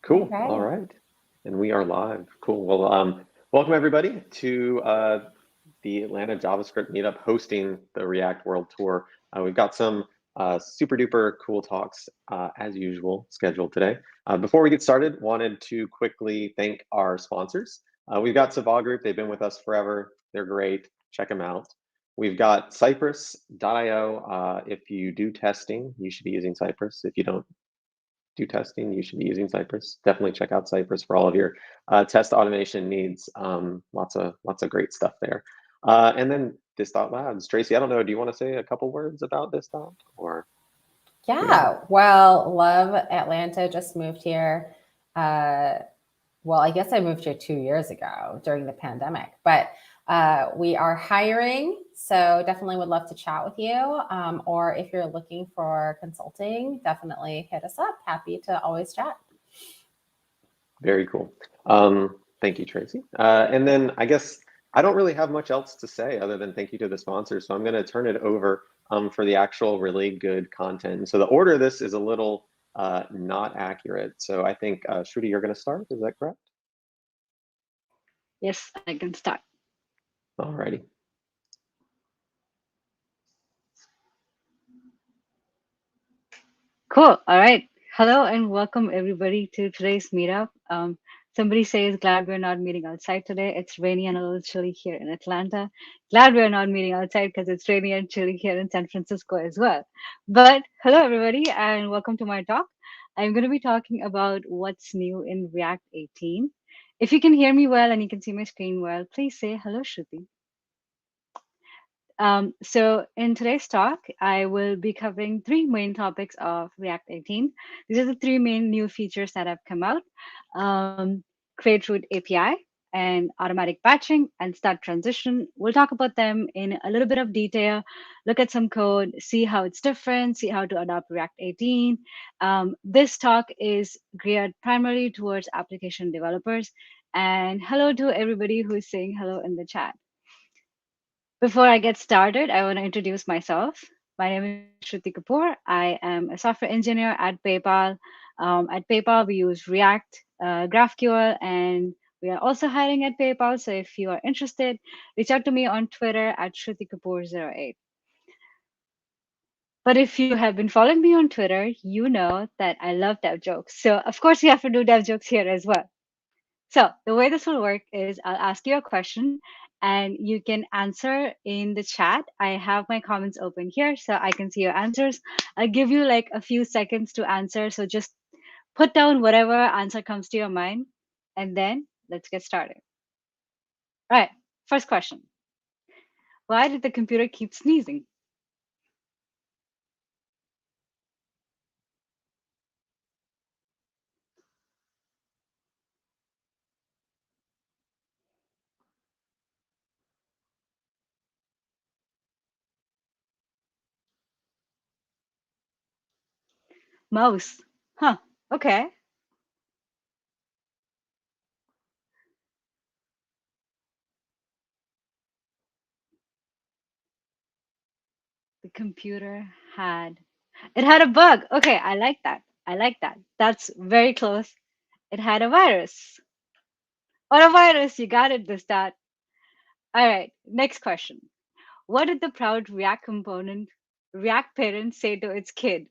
Cool. Okay. All right. And we are live. Cool. Well, welcome everybody to the Atlanta JavaScript Meetup hosting the React World Tour. We've got some super duper cool talks as usual scheduled today. Before we get started, wanted to quickly thank our sponsors. We've got Savah Group. They've been with us forever. They're great. Check them out. We've got Cypress.io. If you do testing, you should be using Cypress. If you don't do testing, you should be using Cypress. Definitely check out Cypress for all of your test automation needs. Lots of great stuff there. And then this.labs. Tracy, I don't know, do you want to say a couple words about this dot or? Yeah. Well, love Atlanta. Just moved here. Well, I guess I moved here 2 years ago during the pandemic, but we are hiring. So definitely would love to chat with you. Or if you're looking for consulting, definitely hit us up. Happy to always chat. Very cool. Thank you, Tracy. And then I guess I don't really have much else to say other than thank you to the sponsors. So I'm going to turn it over for the actual really good content. So the order of this is a little not accurate. So I think, Shruti, you're going to start. Is that correct? Yes, I can start. All righty. Cool. All right. Hello and welcome everybody to today's meetup. Somebody says glad we're not meeting outside today. It's rainy and a little chilly here in Atlanta. Glad we're not meeting outside because it's rainy and chilly here in San Francisco as well. But hello everybody and welcome to my talk. I'm going to be talking about what's new in React 18. If you can hear me well and you can see my screen well, please say hello, Shruti. So in today's talk, I will be covering three main topics of React 18. These are the three main new features that have come out. Create root API and automatic batching and start transition. We'll talk about them in a little bit of detail, look at some code, see how it's different, see how to adopt React 18. This talk is geared primarily towards application developers. And hello to everybody who's saying hello in the chat. Before I get started, I want to introduce myself. My name is Shruti Kapoor. I am a software engineer at PayPal. At PayPal, we use React, GraphQL, and we are also hiring at PayPal. So if you are interested, reach out to me on Twitter at ShrutiKapoor08. But if you have been following me on Twitter, you know that I love dev jokes. So of course, we have to do dev jokes here as well. So the way this will work is I'll ask you a question and you can answer in the chat. I have my comments open here so I can see your answers. I'll give you like a few seconds to answer. So just put down whatever answer comes to your mind and then let's get started. All right, first question. Why did the computer keep sneezing? Mouse. Huh, okay. The computer it had a bug. Okay, I like that. I like that. That's very close. It had a virus. Or a virus, you got it this that. All right, next question. What did the proud React parent say to its kid?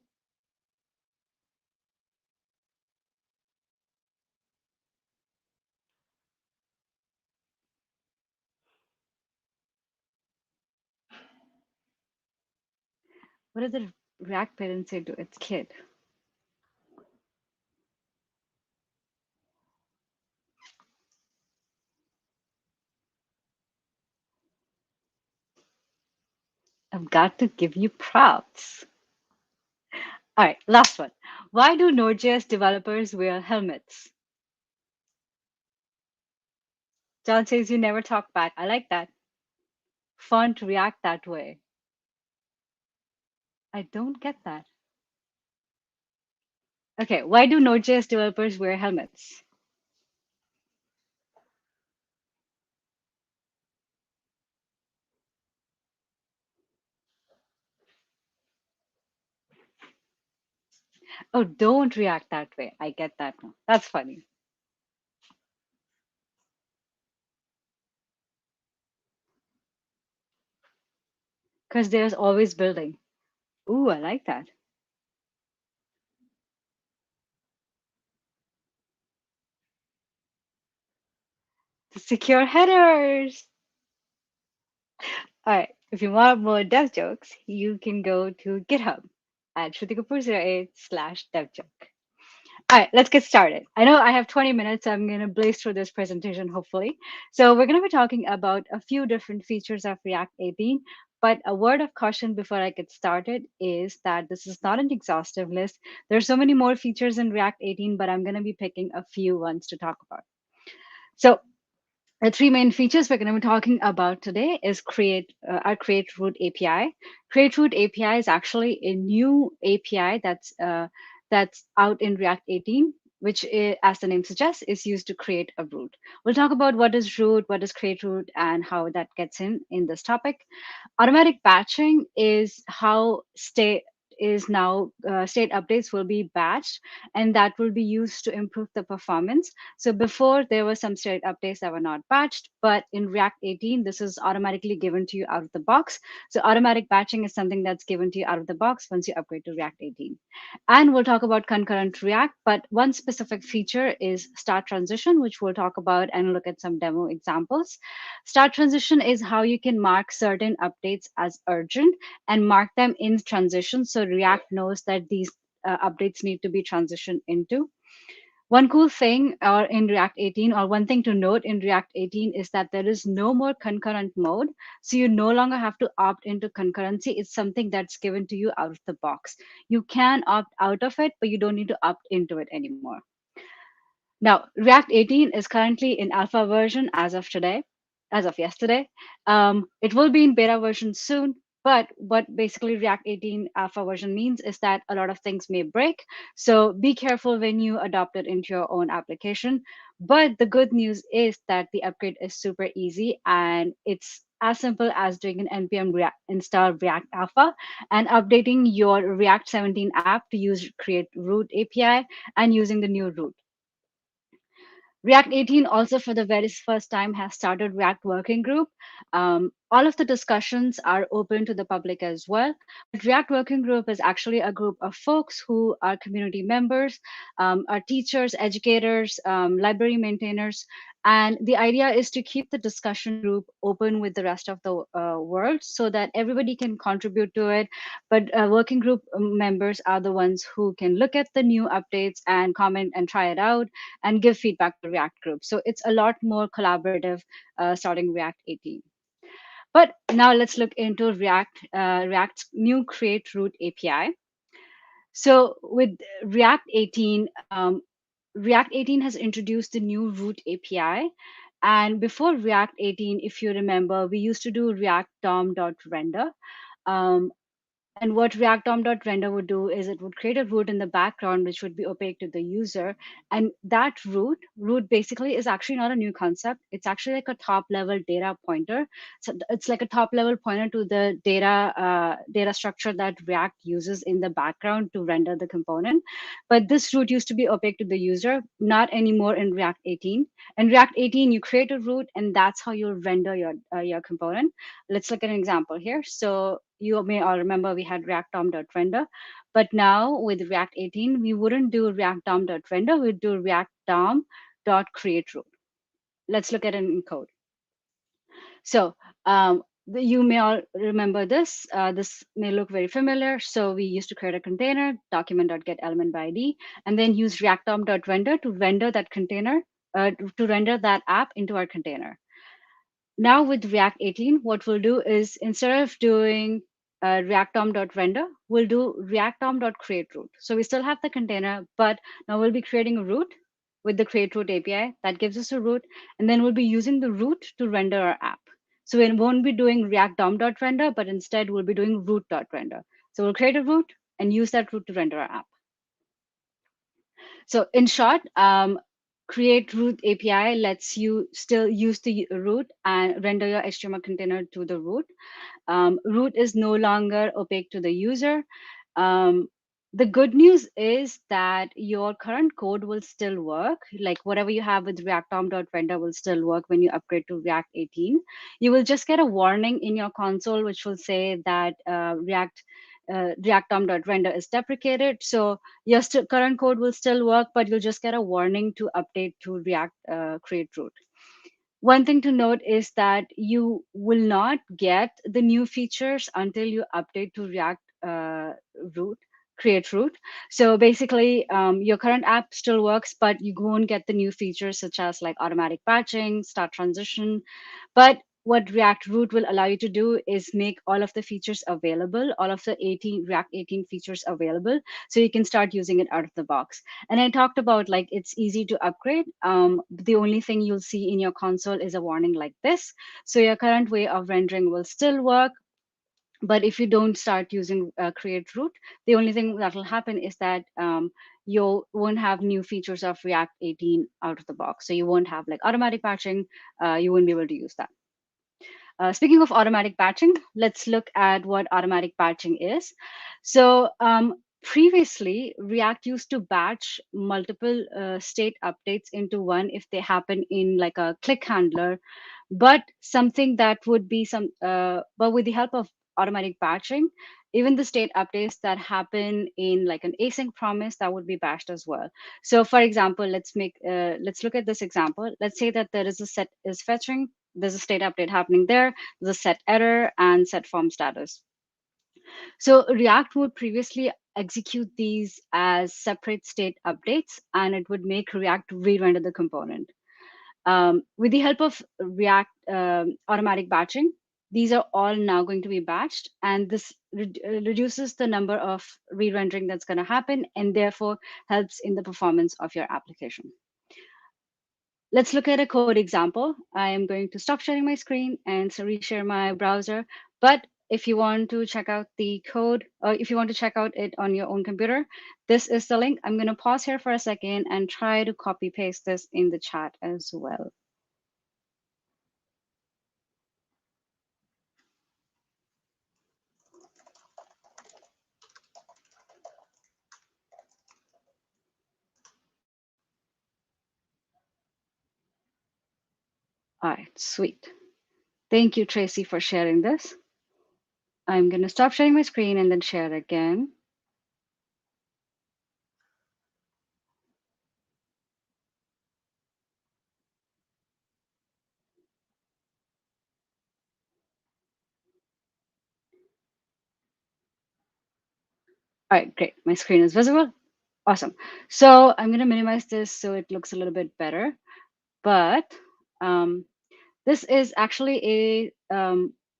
What did the React parent say to its kid? I've got to give you props. All right, last one. Why do Node.js developers wear helmets? John says you never talk back. I like that. Fun to react that way. I don't get that. Okay, why do Node.js developers wear helmets? Oh, don't react that way. I get that now. That's funny. Because there's always building. Ooh, I like that. The secure headers. All right. If you want more dev jokes, you can go to GitHub at shrutikapur08/devjoke. All right, let's get started. I know I have 20 minutes. So I'm going to blaze through this presentation, hopefully. So we're going to be talking about a few different features of React 18. But a word of caution before I get started is that this is not an exhaustive list. There's so many more features in React 18, but I'm going to be picking a few ones to talk about. So the three main features we're going to be talking about today is our create root API. Create root API is actually a new API that's out in React 18, which is, as the name suggests, is used to create a root. We'll talk about what is root, what is create root, and how that gets in this topic. Automatic batching is how state updates will be batched, and that will be used to improve the performance. So before there were some state updates that were not batched, but in React 18 this is automatically given to you out of the box. So automatic batching is something that's given to you out of the box once you upgrade to React 18. And we'll talk about concurrent React, but one specific feature is start transition, which we'll talk about and look at some demo examples. Start transition is how you can mark certain updates as urgent and mark them in transition, so React knows that these updates need to be transitioned into. One cool thing in React 18, or one thing to note in React 18, is that there is no more concurrent mode. So you no longer have to opt into concurrency. It's something that's given to you out of the box. You can opt out of it, but you don't need to opt into it anymore. Now, React 18 is currently in alpha version as of today, as of yesterday. It will be in beta version soon. But what basically React 18 alpha version means is that a lot of things may break. So be careful when you adopt it into your own application. But the good news is that the upgrade is super easy, and it's as simple as doing an npm install React Alpha and updating your React 17 app to use create root API and using the new root. React 18 also, for the very first time, has started React Working Group. All of the discussions are open to the public as well. But React Working Group is actually a group of folks who are community members, are teachers, educators, library maintainers. And the idea is to keep the discussion group open with the rest of the world so that everybody can contribute to it. But working group members are the ones who can look at the new updates and comment and try it out and give feedback to React group. So it's a lot more collaborative starting React 18. But now let's look into React's new create root API. So with React 18, React 18 has introduced the new root API. And before React 18, if you remember, we used to do React DOM.render. Um, and what React DOM.render would do is it would create a root in the background, which would be opaque to the user. And that root basically is actually not a new concept. It's actually like a top level data pointer. So it's like a top level pointer to the data structure that React uses in the background to render the component. But this root used to be opaque to the user, not anymore in React 18. In React 18, you create a root, and that's how you'll render your component. Let's look at an example here. So you may all remember we had React DOM.render, but now with React 18, we wouldn't do React DOM.render, we'd do React DOM.createRoot. Let's look at it in code. So you may all remember this. This may look very familiar. So we used to create a container, document.getElementById, and then use React DOM.render to render that container, to render that app into our container. Now with React 18, what we'll do is instead of doing React DOM.render, we'll do React DOM.createRoot. So we still have the container, but now we'll be creating a root with the createRoot API that gives us a root, and then we'll be using the root to render our app. So we won't be doing React DOM.render, but instead we'll be doing root.render. So we'll create a root and use that root to render our app. So in short, create root API lets you still use the root and render your HTML container to the root. Root is no longer opaque to the user. The good news is that your current code will still work. Like whatever you have with react.dom.render will still work when you upgrade to React 18. You will just get a warning in your console which will say that react.dom.render is deprecated. So your current code will still work, but you'll just get a warning to update to React create root. One thing to note is that you will not get the new features until you update to React root, create root. So basically, your current app still works, but you won't get the new features such as like automatic patching, start transition. But what React root will allow you to do is make all of the features available, all of the 18 React 18 features available, so you can start using it out of the box. And I talked about like it's easy to upgrade. The only thing you'll see in your console is a warning like this. So your current way of rendering will still work. But if you don't start using create root, the only thing that will happen is that you won't have new features of React 18 out of the box. So you won't have like automatic patching. You won't be able to use that. Speaking of automatic patching, let's look at what automatic patching is. So previously, React used to batch multiple state updates into one if they happen in like a click handler, but something that would be but with the help of automatic patching, even the state updates that happen in like an async promise that would be bashed as well. So for example, let's look at this example. Let's say that there is a set is fetching, there's a state update happening there, there's a set error and set form status. So React would previously execute these as separate state updates, and it would make React re-render the component. With the help of React automatic batching, these are all now going to be batched, and this reduces the number of re-rendering that's going to happen, and therefore helps in the performance of your application. Let's look at a code example. I am going to stop sharing my screen and so reshare my browser. But if you want to check out the code, or if you want to check out it on your own computer, this is the link. I'm going to pause here for a second and try to copy paste this in the chat as well. All right, sweet. Thank you, Tracy, for sharing this. I'm going to stop sharing my screen and then share again. All right, great. My screen is visible. Awesome. So I'm going to minimize this so it looks a little bit better. But this is actually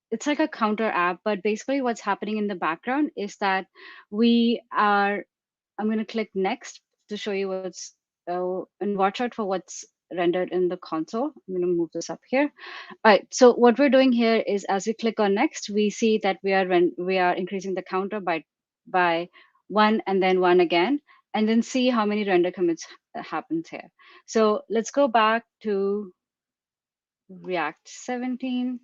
it's like a counter app, but basically what's happening in the background is that I'm going to click next to show you what's, and watch out for what's rendered in the console. I'm going to move this up here. All right, so what we're doing here is as we click on next, we see that we are increasing the counter by one and then one again, and then see how many render commits happens here. So let's go back to React 17,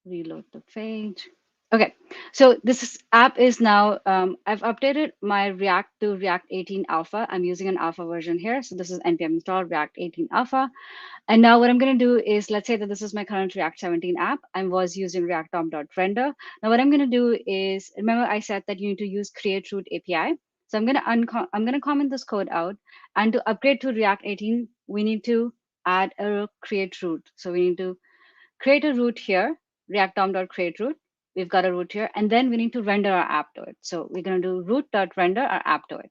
reload the page. Okay, so app is now, I've updated my React to React 18 alpha. I'm using an alpha version here. So this is npm install React 18 alpha. And now what I'm going to do is, let's say that this is my current React 17 app. I was using react.dom.render. Now what I'm going to do is, remember I said that you need to use create root API. So I'm going to comment this code out. And to upgrade to React 18, we need to add a create root. So we need to create a root here, react.dom.create root. We've got a root here, and then we need to render our app to it. So we're going to do root.render our app to it.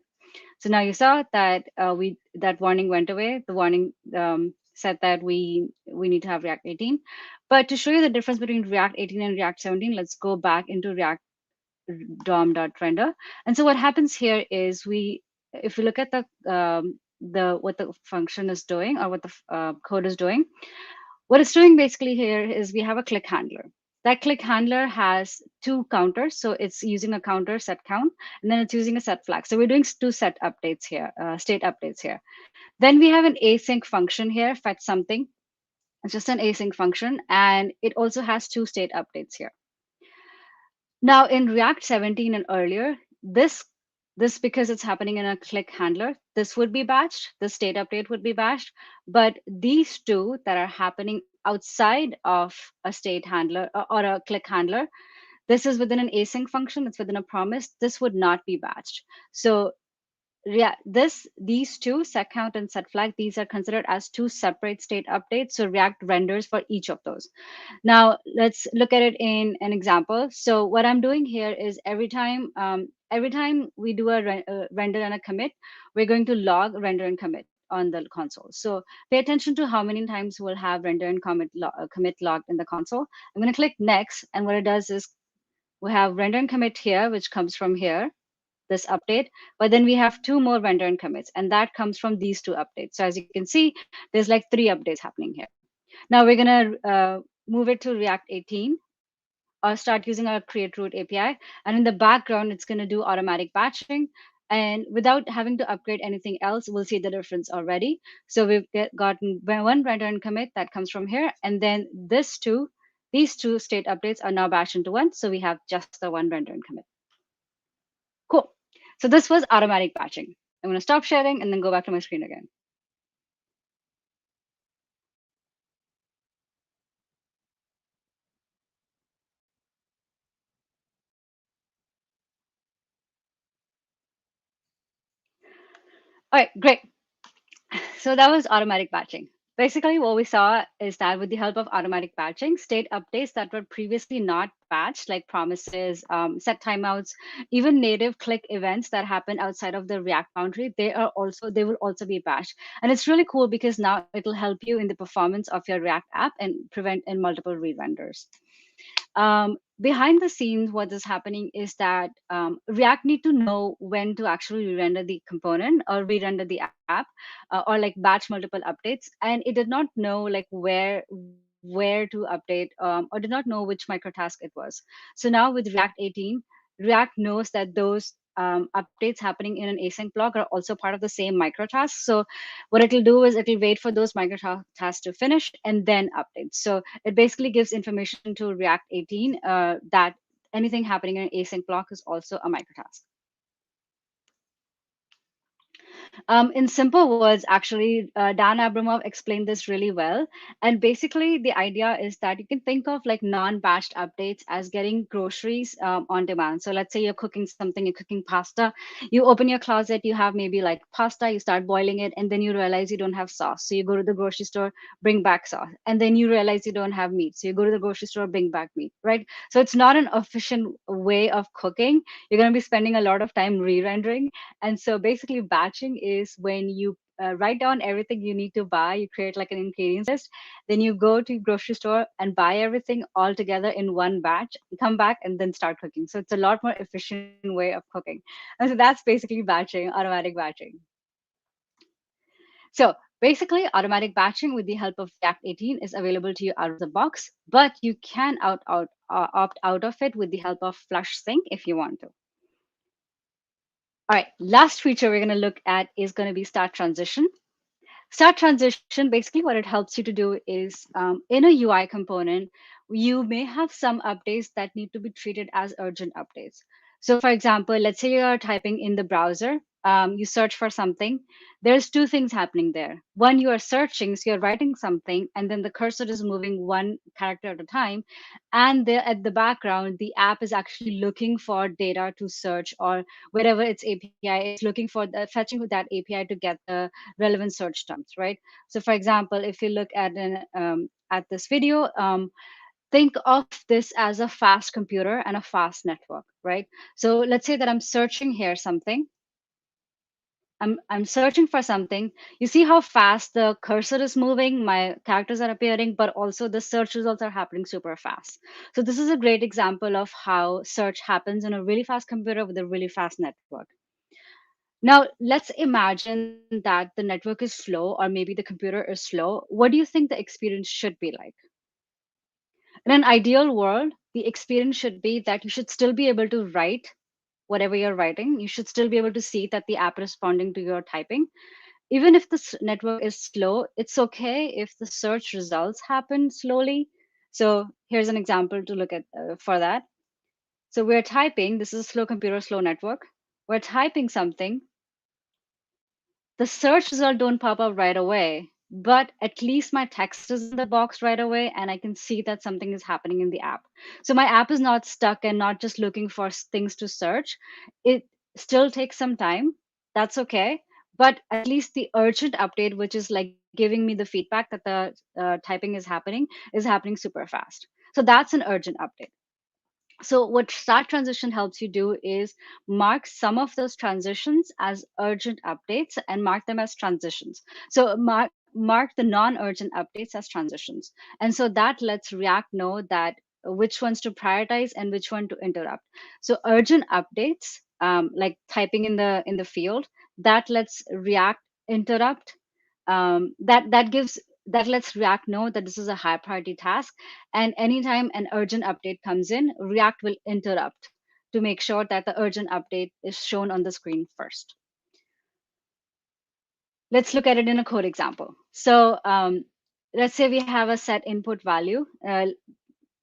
So now you saw that that warning went away. The warning said that we need to have React 18. But to show you the difference between React 18 and React 17, let's go back into React dom.render. And so what happens here is if we look at what the function is doing, or what the code is doing, what it's doing basically here is we have a click handler. That click handler has two counters. So it's using a counter set count, and then it's using a set flag. So we're doing two set updates here, state updates here. Then we have an async function here, fetch something. It's just an async function, and it also has two state updates here. Now in React 17 and earlier, this because it's happening in a click handler, this would be batched, the state update would be batched. But these two that are happening outside of a state handler or a click handler, this is within an async function, it's within a promise, this would not be batched. So these two, set count and set flag, these are considered as two separate state updates. So React renders for each of those. Now let's look at it in an example. So what I'm doing here is every time we do a render and a commit, we're going to log render and commit on the console. So pay attention to how many times we'll have render and commit logged in the console. I'm going to click next, and what it does is we have render and commit here, which comes from here, this update, but then we have two more render and commits, and that comes from these two updates. So as you can see, there's like 3 updates happening here. Now we're gonna move it to React 18 or start using our create root API. And in the background, it's gonna do automatic batching. And without having to upgrade anything else, we'll see the difference already. So we've gotten one render and commit that comes from here. And then these two state updates are now batched into one. So we have just the one render and commit. Cool. So this was automatic batching. I'm gonna stop sharing and then go back to my screen again. All right, great. So that was automatic batching. Basically, what we saw is that with the help of automatic batching, state updates that were previously not batched, like promises, set timeouts, even native click events that happen outside of the React boundary, they will also be batched. And it's really cool because now it'll help you in the performance of your React app and prevent in multiple re-renders. Behind the scenes, what is happening is that React need to know when to actually re-render the component or re-render the app or like batch multiple updates, and it did not know like where to update or did not know which microtask it was. So now with React 18, React knows that those updates happening in an async block are also part of the same microtask. So what it'll do is it'll wait for those microtasks to finish and then update. So it basically gives information to React 18 that anything happening in an async block is also a microtask. In simple words, actually, Dan Abramov explained this really well. And basically, the idea is that you can think of like non-batched updates as getting groceries on demand. So let's say you're cooking something, you're cooking pasta, you open your closet, you have maybe like pasta, you start boiling it, and then you realize you don't have sauce. So you go to the grocery store, bring back sauce. And then you realize you don't have meat. So you go to the grocery store, bring back meat, right? So it's not an efficient way of cooking. You're going to be spending a lot of time re-rendering. And so basically batching is when you write down everything you need to buy, you create like an ingredients list, then you go to grocery store and buy everything all together in one batch, come back and then start cooking. So it's a lot more efficient way of cooking. And so that's basically batching, automatic batching. So basically automatic batching with the help of React 18 is available to you out of the box, but you can opt out of it with the help of Flush Sync if you want to. All right, last feature we're going to look at is going to be Start Transition. Start Transition, basically what it helps you to do is in a UI component, you may have some updates that need to be treated as urgent updates. So for example, let's say you're typing in the browser, you search for something. There's two things happening there. One, you are searching, so you're writing something, and then the cursor is moving one character at a time. And there at the background, the app is actually looking for data to search, or wherever its API is looking for fetching with that API to get the relevant search terms, right? So for example, if you look at this video, think of this as a fast computer and a fast network, right? So let's say that I'm searching here something. I'm searching for something. You see how fast the cursor is moving, my characters are appearing, but also the search results are happening super fast. So this is a great example of how search happens on a really fast computer with a really fast network. Now, let's imagine that the network is slow, or maybe the computer is slow. What do you think the experience should be like? In an ideal world, the experience should be that you should still be able to write whatever you're writing. You should still be able to see that the app responding to your typing. Even if the network is slow, it's okay if the search results happen slowly. So here's an example to look at for that. So we're typing, this is a slow computer, slow network. We're typing something. The search result don't pop up right away, but at least my text is in the box right away and I can see that something is happening in the app. So my app is not stuck and not just looking for things to search. It still takes some time. That's okay. But at least the urgent update, which is like giving me the feedback that the typing is happening super fast. So that's an urgent update. So what start transition helps you do is mark some of those transitions as urgent updates and mark them as transitions. So mark the non-urgent updates as transitions. And so that lets React know that which ones to prioritize and which one to interrupt. So urgent updates, like typing in the field, that lets React interrupt. That lets React know that this is a high priority task. And anytime an urgent update comes in, React will interrupt to make sure that the urgent update is shown on the screen first. Let's look at it in a code example. So let's say we have a set input value.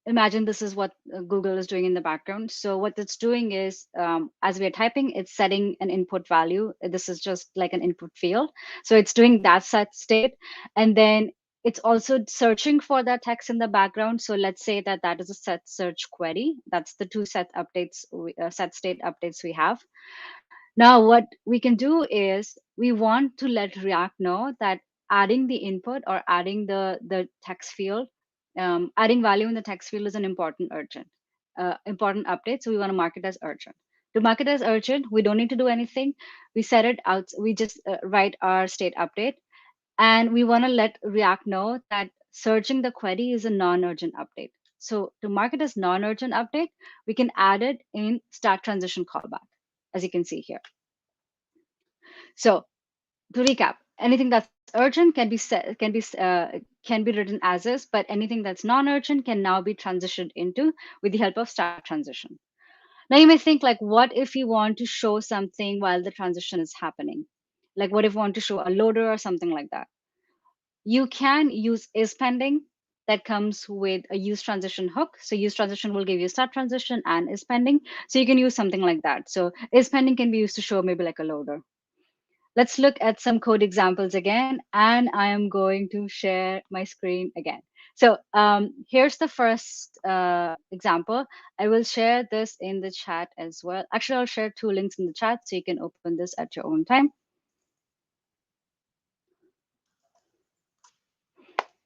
Imagine this is what Google is doing in the background. So what it's doing is, as we're typing, it's setting an input value. This is just like an input field. So it's doing that set state. And then it's also searching for that text in the background. So let's say that that is a set search query. That's the two set updates, set state updates we have. Now, what we can do is we want to let React know that adding the input or adding the text field, adding value in the text field is an important update. So we want to mark it as urgent. To mark it as urgent, we don't need to do anything. We set it out. We just write our state update, and we want to let React know that searching the query is a non-urgent update. So to mark it as non-urgent update, we can add it in start transition callback, as you can see here. So to recap, anything that's urgent can be written as is, but anything that's non-urgent can now be transitioned into with the help of start transition. Now you may think like, what if you want to show something while the transition is happening? Like what if you want to show a loader or something like that? You can use is pending that comes with a use transition hook. So use transition will give you start transition and is pending. So you can use something like that. So is pending can be used to show maybe like a loader. Let's look at some code examples again, and I am going to share my screen again. So here's the first example. I will share this in the chat as well. Actually, I'll share two links in the chat so you can open this at your own time.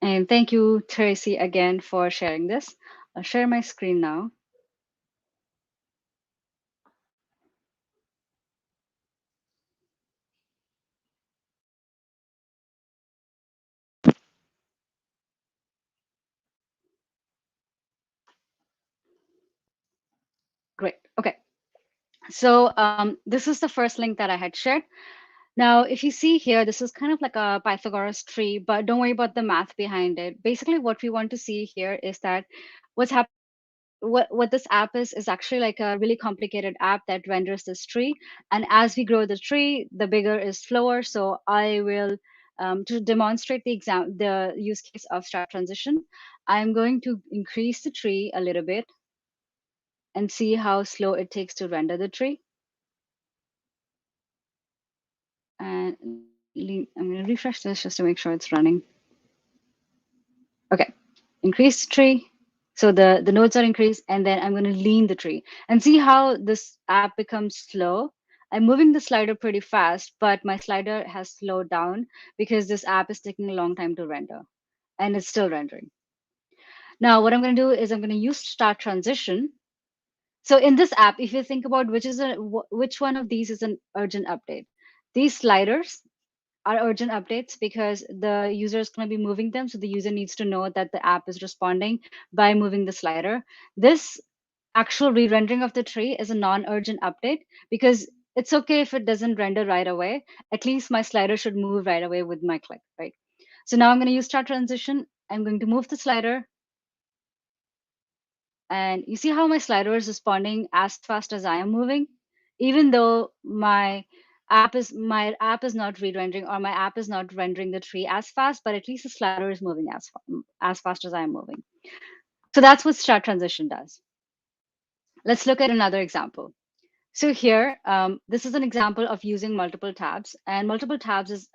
And thank you, Tracy, again for sharing this. I'll share my screen now. Great. Okay. So this is the first link that I had shared. Now, if you see here, this is kind of like a Pythagoras tree, but don't worry about the math behind it. Basically, what we want to see here is that what's happening. What this app is actually like a really complicated app that renders this tree. And as we grow the tree, the bigger is slower. So I will, to demonstrate the use case of start transition, I'm going to increase the tree a little bit and see how slow it takes to render the tree. And I'm going to refresh this just to make sure it's running. Okay, increase the tree. So the nodes are increased, and then I'm going to lean the tree and see how this app becomes slow. I'm moving the slider pretty fast, but my slider has slowed down because this app is taking a long time to render, and it's still rendering. Now, what I'm going to do is I'm going to use start transition. So in this app, if you think about which one of these is an urgent update, these sliders are urgent updates because the user is going to be moving them. So the user needs to know that the app is responding by moving the slider. This actual re-rendering of the tree is a non-urgent update because it's okay if it doesn't render right away. At least my slider should move right away with my click, right? So now I'm going to use start transition. I'm going to move the slider. And you see how my slider is responding as fast as I am moving, even though my app is not re-rendering, or my app is not rendering the tree as fast, but at least the slider is moving as fast as I am moving. So that's what start transition does. Let's look at another example. So here, this is an example of using multiple tabs, and multiple tabs is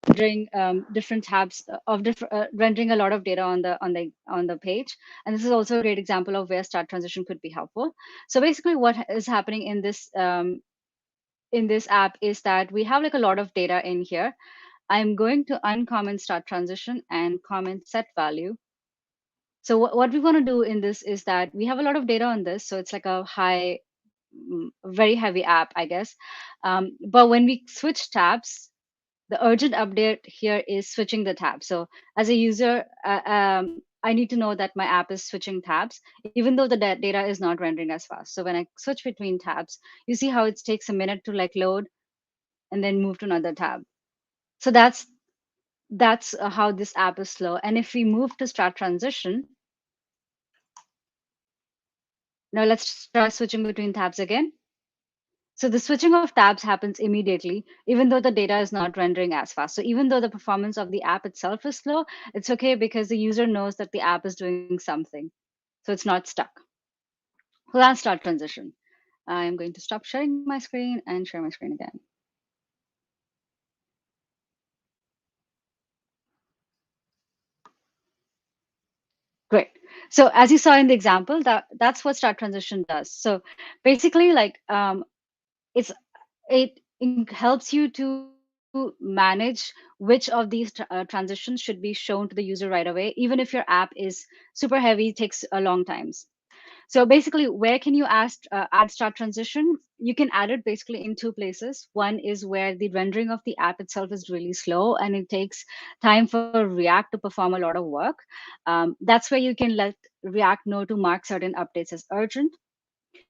rendering different tabs of different rendering a lot of data on the page. And this is also a great example of where start transition could be helpful. So basically, what is happening in this app is that we have like a lot of data in here. I'm going to uncomment start transition and comment set value. So what we want to do in this is that we have a lot of data on this. So it's like a very heavy app, I guess. But when we switch tabs, the urgent update here is switching the tab. So as a user, I need to know that my app is switching tabs, even though the data is not rendering as fast. So when I switch between tabs, you see how it takes a minute to like load and then move to another tab. So that's how this app is slow. And if we move to start transition, now let's try switching between tabs again. So the switching of tabs happens immediately, even though the data is not rendering as fast. So even though the performance of the app itself is slow, it's okay because the user knows that the app is doing something. So it's not stuck. So that's start transition. I'm going to stop sharing my screen and share my screen again. Great. So as you saw in the example, that's what start transition does. So basically, like it's it helps you to manage which of these transitions should be shown to the user right away, even if your app is super heavy, takes a long times. So basically, where can you add start transition? You can add it basically in two places. One is where the rendering of the app itself is really slow and it takes time for React to perform a lot of work. That's where you can let React know to mark certain updates as urgent.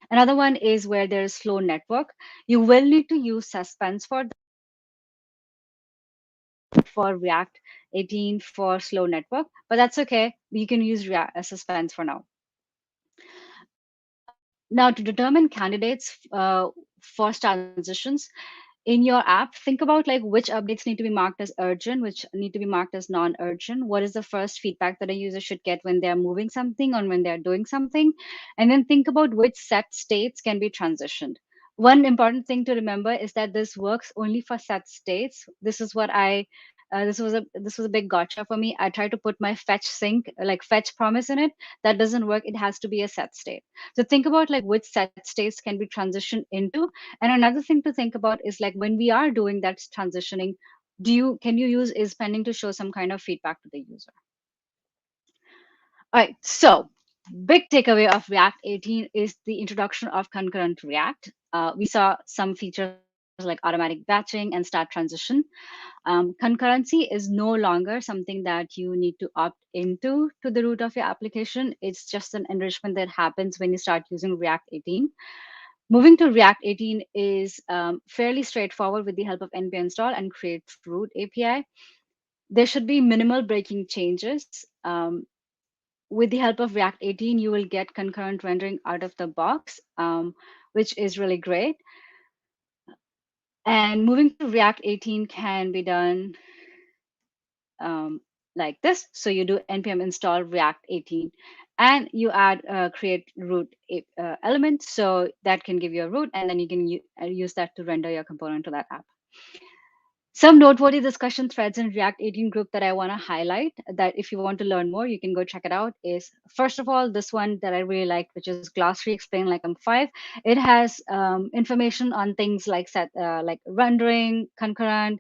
Another one is where there is slow network. You will need to use suspense for React 18 for slow network, but that's okay. You can use suspense for now. Now, to determine candidates for transitions in your app, think about like which updates need to be marked as urgent, which need to be marked as non-urgent. What is the first feedback that a user should get when they're moving something or when they're doing something? And then think about which set states can be transitioned. One important thing to remember is that this works only for set states. This is what this was a big gotcha for me. I tried to put my fetch sync, like fetch promise in it. That doesn't work. It has to be a set state. So think about like which set states can be transitioned into. And another thing to think about is like when we are doing that transitioning, can you use is pending to show some kind of feedback to the user? All right, so big takeaway of React 18 is the introduction of concurrent React. We saw some features like automatic batching and start transition. Concurrency is no longer something that you need to opt into to the root of your application. It's just an enrichment that happens when you start using React 18. Moving to React 18 is fairly straightforward with the help of npm install and create root API. There should be minimal breaking changes. With the help of React 18, you will get concurrent rendering out of the box, which is really great. And moving to React 18 can be done like this. So you do npm install React 18 and you add create root element. So that can give you a root and then you can use that to render your component to that app. Some noteworthy discussion threads in React 18 group that I want to highlight that if you want to learn more, you can go check it out is, first of all, this one that I really liked, which is Glossary Explain Like I'm 5. It has information on things like like rendering, concurrent,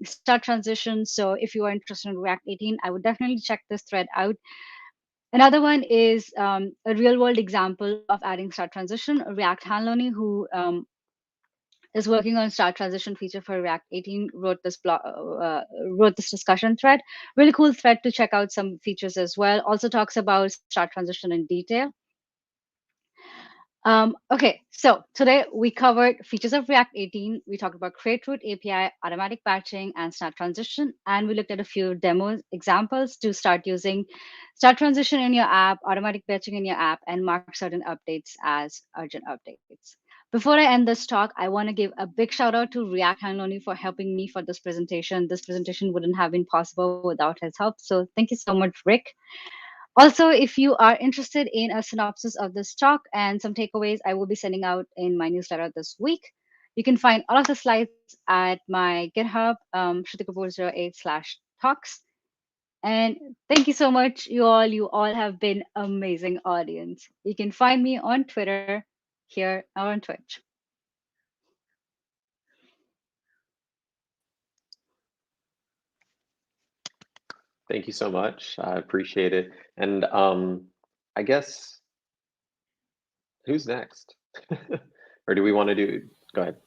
start transition. So if you are interested in React 18, I would definitely check this thread out. Another one is a real world example of adding start transition. React Hanloni, who is working on start transition feature for React 18, wrote this discussion thread. Really cool thread to check out some features as well. Also talks about start transition in detail. Okay, so today we covered features of React 18. We talked about create root API, automatic batching, and start transition. And we looked at a few demo examples to start using start transition in your app, automatic batching in your app, and mark certain updates as urgent updates. Before I end this talk, I want to give a big shout out to React Hanloni for helping me for this presentation. This presentation wouldn't have been possible without his help. So thank you so much, Rick. Also, if you are interested in a synopsis of this talk and some takeaways I will be sending out in my newsletter this week, you can find all of the slides at my GitHub, shrutikapur08/talks. And thank you so much, you all. You all have been amazing audience. You can find me on Twitter, here, or on Twitch. Thank you so much. I appreciate it. And I guess who's next? Or do we want to do? Go ahead.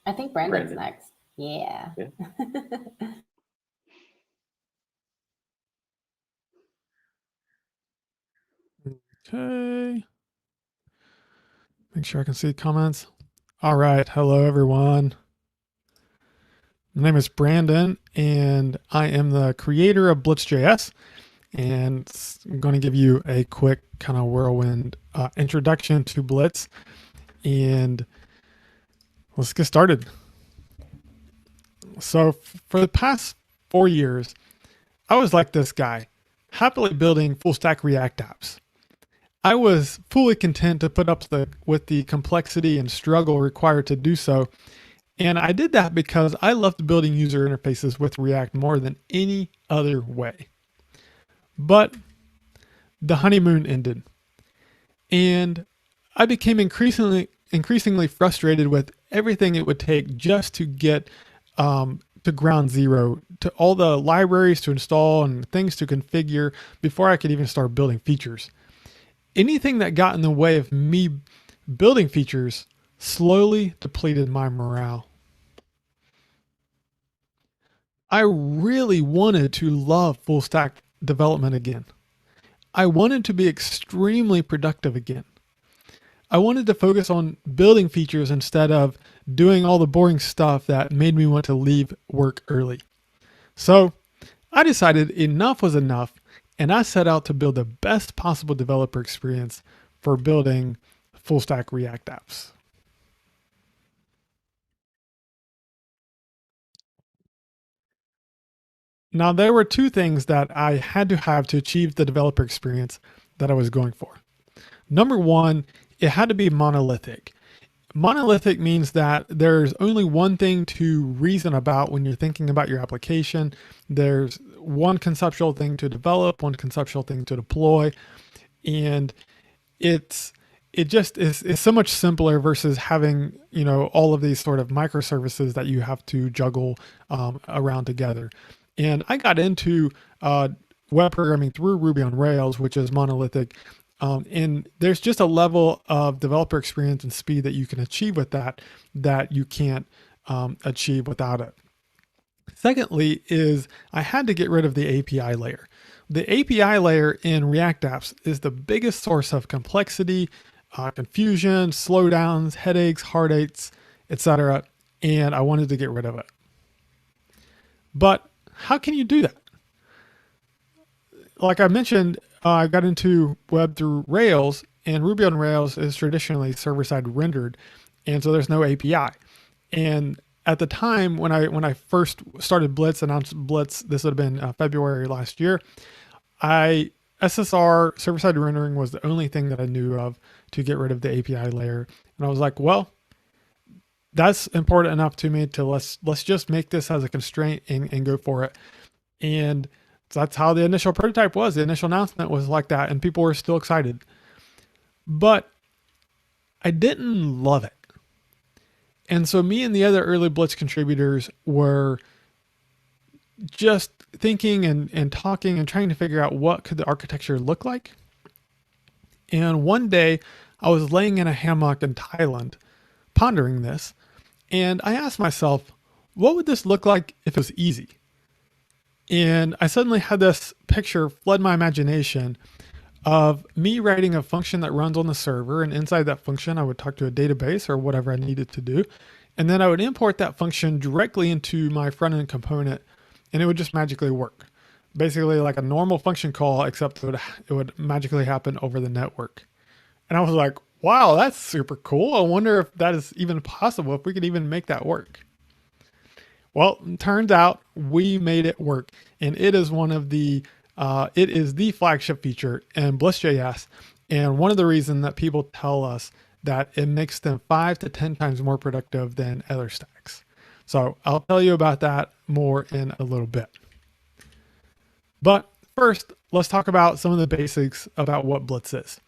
I think Brandon's Brandon. next. Yeah. Yeah. Okay. Make sure I can see comments. All right. Hello, everyone. My name is Brandon, and I am the creator of Blitz.js. And I'm going to give you a quick kind of whirlwind introduction to Blitz. And let's get started. So for the past 4 years, I was like this guy, happily building full stack React apps. I was fully content to put up with the complexity and struggle required to do so. And I did that because I loved building user interfaces with React more than any other way. But the honeymoon ended, and I became increasingly frustrated with everything it would take just to get to ground zero, to all the libraries to install and things to configure before I could even start building features. Anything that got in the way of me building features slowly depleted my morale. I really wanted to love full stack development again. I wanted to be extremely productive again. I wanted to focus on building features instead of doing all the boring stuff that made me want to leave work early. So I decided enough was enough, and I set out to build the best possible developer experience for building full stack React apps. Now, there were two things that I had to have to achieve the developer experience that I was going for. Number one, it had to be monolithic. Monolithic means that there's only one thing to reason about when you're thinking about your application. There's one conceptual thing to develop, one conceptual thing to deploy, and it just is so much simpler versus having all of these sort of microservices that you have to juggle around together. And I got into web programming through Ruby on Rails, which is monolithic. And there's just a level of developer experience and speed that you can achieve with that you can't achieve without it. Secondly is I had to get rid of the API layer. The API layer in React apps is the biggest source of complexity, confusion, slowdowns, headaches, heartaches, etc. And I wanted to get rid of it. But how can you do that? Like I mentioned, I got into web through Rails, and Ruby on Rails is traditionally server-side rendered, and so there's no API. And at the time when I first started Blitz, announced Blitz, this would have been February last year, SSR server-side rendering was the only thing that I knew of to get rid of the API layer. And I was like, well, that's important enough to me to let's just make this as a constraint and go for it. And that's how the initial prototype was. The initial announcement was like that, and people were still excited. But I didn't love it. And so me and the other early Blitz contributors were just thinking and talking and trying to figure out what could the architecture look like. And one day I was laying in a hammock in Thailand pondering this, and I asked myself, what would this look like if it was easy? And I suddenly had this picture flood my imagination of me writing a function that runs on the server, and inside that function I would talk to a database or whatever I needed to do, and then I would import that function directly into my front-end component, and it would just magically work. Basically like a normal function call, except it would magically happen over the network. And I was like, wow, that's super cool. I wonder if that is even possible, if we could even make that work. Well, it turns out we made it work, and it is one of the It is the flagship feature in Bliss.js, and one of the reasons that people tell us that it makes them 5 to 10 times more productive than other stacks. So I'll tell you about that more in a little bit. But first, let's talk about some of the basics about what Blitz is.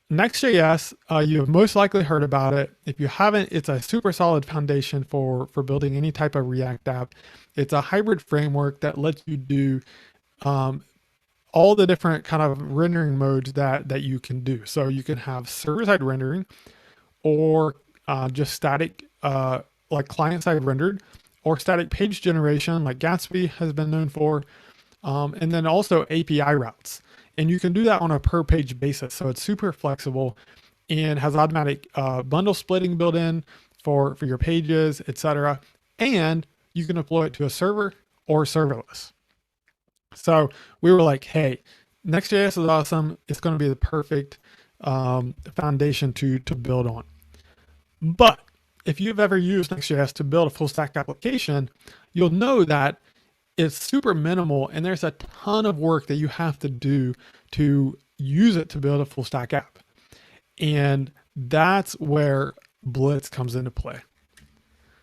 Next.js, you have most likely heard about it. If you haven't, it's a super solid foundation for building any type of React app. It's a hybrid framework that lets you do all the different kind of rendering modes that you can do. So you can have server-side rendering, or just static, like client-side rendered, or static page generation, like Gatsby has been known for, and then also API routes. And you can do that on a per page basis. So it's super flexible and has automatic bundle splitting built in for your pages, etc. And you can deploy it to a server or serverless. So we were like, hey, Next.js is awesome. It's going to be the perfect foundation to build on. But if you've ever used Next.js to build a full stack application, you'll know that it's super minimal and there's a ton of work that you have to do to use it to build a full stack app. And that's where Blitz comes into play.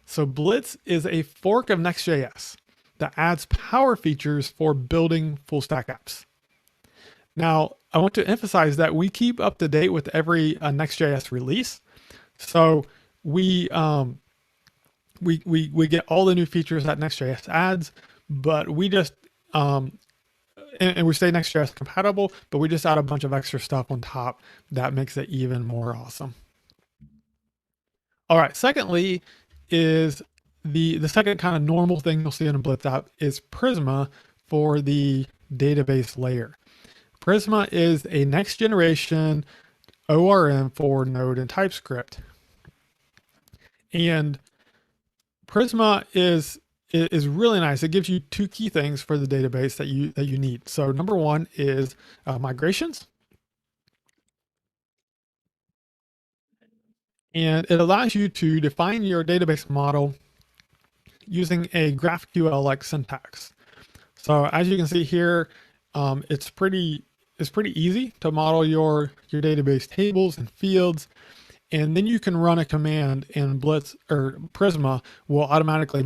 So Blitz is a fork of Next.js that adds power features for building full stack apps. Now, I want to emphasize that we keep up to date with every Next.js release. So we get all the new features that Next.js adds, but we just, and we stay Next.js compatible, but we just add a bunch of extra stuff on top that makes it even more awesome. All right, secondly is the second kind of normal thing you'll see in a Blitz app is Prisma for the database layer. Prisma is a next generation ORM for Node and TypeScript. And Prisma is really nice. It gives you two key things for the database that you need. So number one is migrations. And it allows you to define your database model using a GraphQL-like syntax. So as you can see here, it's pretty easy to model your database tables and fields. And then you can run a command and Blitz or Prisma will automatically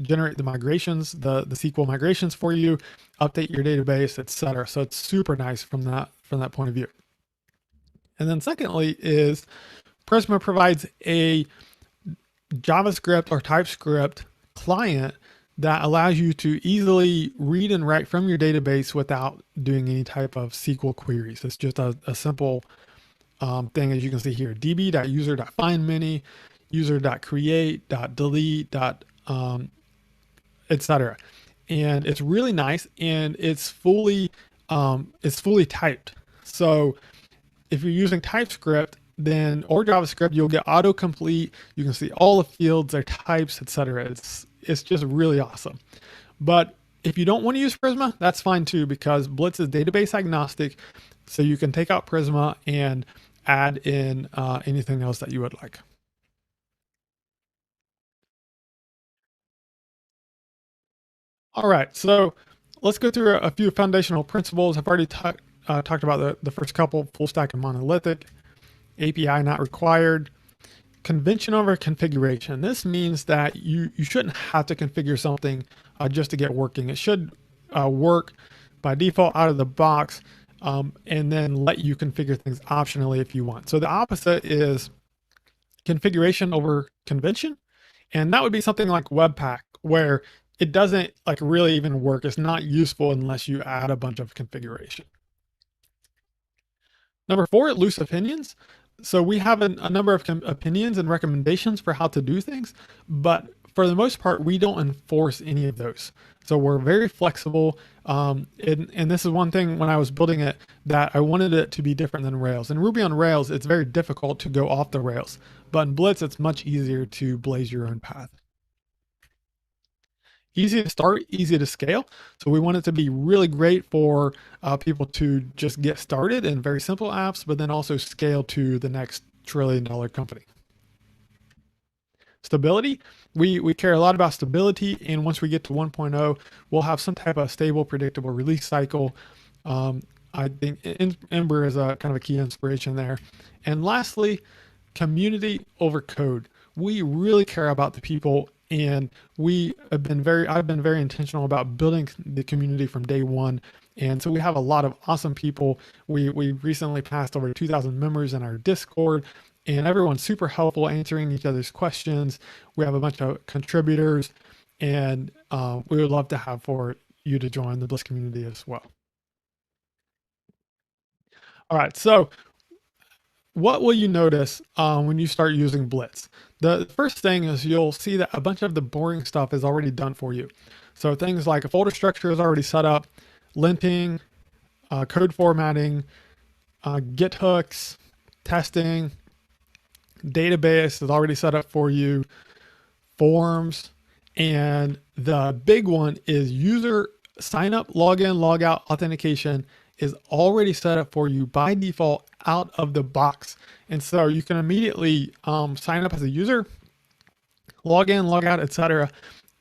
generate the migrations, the SQL migrations for you, update your database, etc. So it's super nice from that point of view. And then secondly is Prisma provides a JavaScript or TypeScript client that allows you to easily read and write from your database without doing any type of SQL queries. It's just a simple thing, as you can see here, db.user.findMany, user.create.delete, etc. And it's really nice, and it's fully typed. So if you're using TypeScript or JavaScript, you'll get autocomplete. You can see all the fields, their types, etc. It's just really awesome. But if you don't want to use Prisma, that's fine too, because Blitz is database agnostic. So you can take out Prisma and add in anything else that you would like. All right, so let's go through a few foundational principles. I've already talked about the first couple: full stack and monolithic, API not required, convention over configuration. This means that you shouldn't have to configure something just to get working. It should work by default out of the box, and then let you configure things optionally if you want. So the opposite is configuration over convention. And that would be something like Webpack, where it doesn't really even work. It's not useful unless you add a bunch of configuration. Number 4, loose opinions. So we have a number of opinions and recommendations for how to do things, but for the most part, we don't enforce any of those. So we're very flexible. And this is one thing when I was building it that I wanted it to be different than Rails. In Ruby on Rails, it's very difficult to go off the rails, but in Blitz, it's much easier to blaze your own path. Easy to start, easy to scale. So we want it to be really great for people to just get started in very simple apps, but then also scale to the next $1 trillion company. stability. We care a lot about stability, and once we get to 1.0, we'll have some type of stable, predictable release cycle. I think Ember is a kind of a key inspiration there. And lastly, community over code. We really care about the people, and I've been very intentional about building the community from day one. And so we have a lot of awesome people. We recently passed over 2,000 members in our Discord, and everyone's super helpful answering each other's questions. We have a bunch of contributors, and we would love to have for you to join the Bliss community as well. All right, so what will you notice when you start using Blitz? The first thing is you'll see that a bunch of the boring stuff is already done for you. So things like a folder structure is already set up, linting, code formatting, Git hooks, testing, database is already set up for you, forms, and the big one is user sign up, login, logout, authentication is already set up for you by default out of the box. And so you can immediately sign up as a user, log in, log out, etc.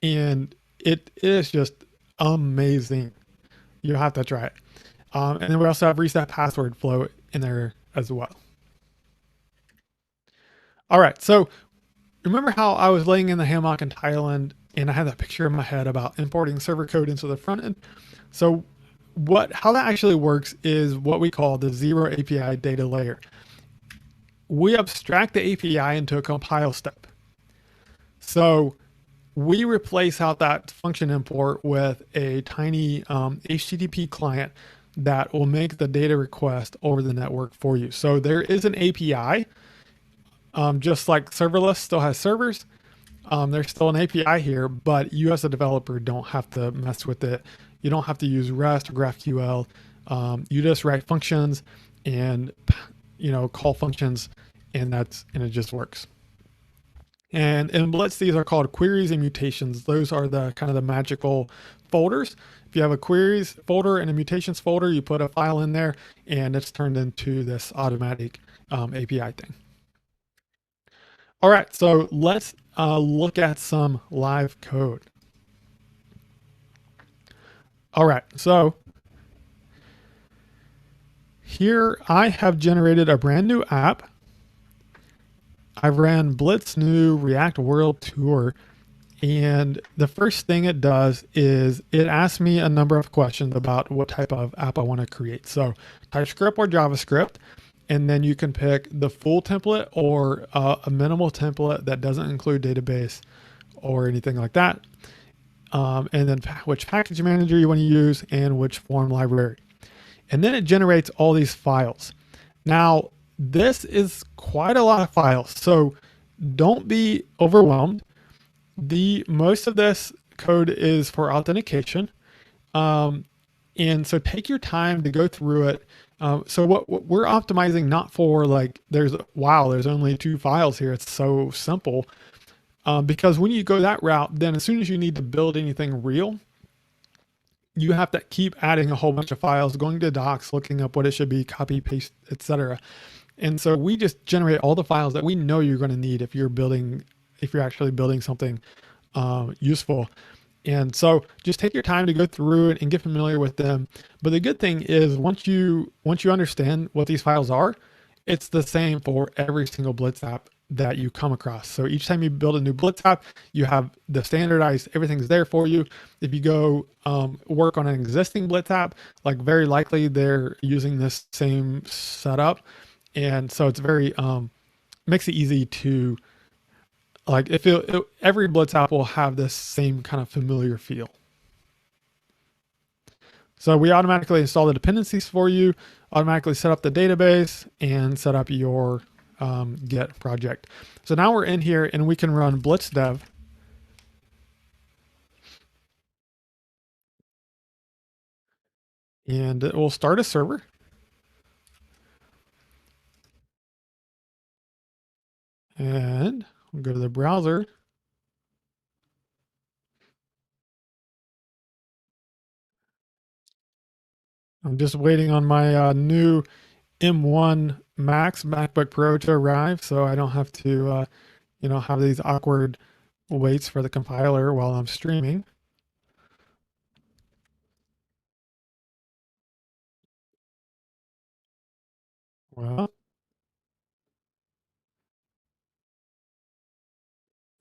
And it is just amazing. You have to try it. And then we also have reset password flow in there as well. All right, so remember how I was laying in the hammock in Thailand and I had that picture in my head about importing server code into the front end? So how that actually works is what we call the zero API data layer. We abstract the API into a compile step. So we replace out that function import with a tiny HTTP client that will make the data request over the network for you. So there is an API, just like serverless still has servers. There's still an API here, but you as a developer don't have to mess with it. You don't have to use REST or GraphQL. You just write functions and call functions, and it just works. And in Blitz, these are called queries and mutations. Those are the kind of the magical folders. If you have a queries folder and a mutations folder, you put a file in there, and it's turned into this automatic API thing. All right, so let's look at some live code. All right, so here I have generated a brand new app. I ran Blitz new React World Tour, and the first thing it does is it asks me a number of questions about what type of app I want to create. So TypeScript or JavaScript, and then you can pick the full template or a minimal template that doesn't include database or anything like that. And then which package manager you want to use and which form library. And then it generates all these files. Now, this is quite a lot of files, so don't be overwhelmed. Most of this code is for authentication. And so take your time to go through it. So what we're optimizing not for like, there's only 2 files here. It's so simple. Because when you go that route, then as soon as you need to build anything real, you have to keep adding a whole bunch of files, going to docs, looking up what it should be, copy, paste, etc. And so we just generate all the files that we know you're going to need if you're actually building something useful. And so just take your time to go through it and get familiar with them. But the good thing is once you understand what these files are, it's the same for every single Blitz app that you come across. So each time you build a new Blitz app, you have the standardized, everything's there for you. If you go work on an existing Blitz app, like very likely they're using this same setup. And so it's very, makes it easy to like, every Blitz app will have this same kind of familiar feel. So we automatically install the dependencies for you, automatically set up the database, and set up your Git project. So now we're in here and we can run blitz dev. And it will start a server. And we'll go to the browser. I'm just waiting on my new M1 Max MacBook Pro to arrive, so I don't have to have these awkward waits for the compiler while I'm streaming. Well,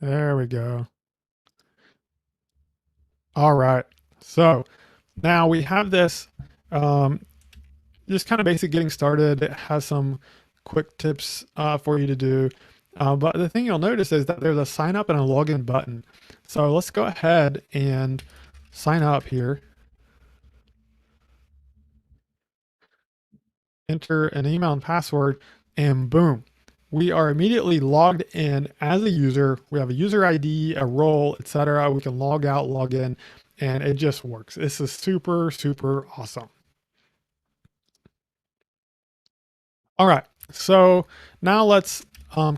there we go. All right. So now we have this just kind of basic getting started. It has some quick tips for you to do. But the thing you'll notice is that there's a sign up and a login button. So let's go ahead and sign up here. Enter an email and password, and boom, we are immediately logged in as a user. We have a user ID, a role, etc. We can log out, log in, and it just works. This is super, super awesome. All right, so now let's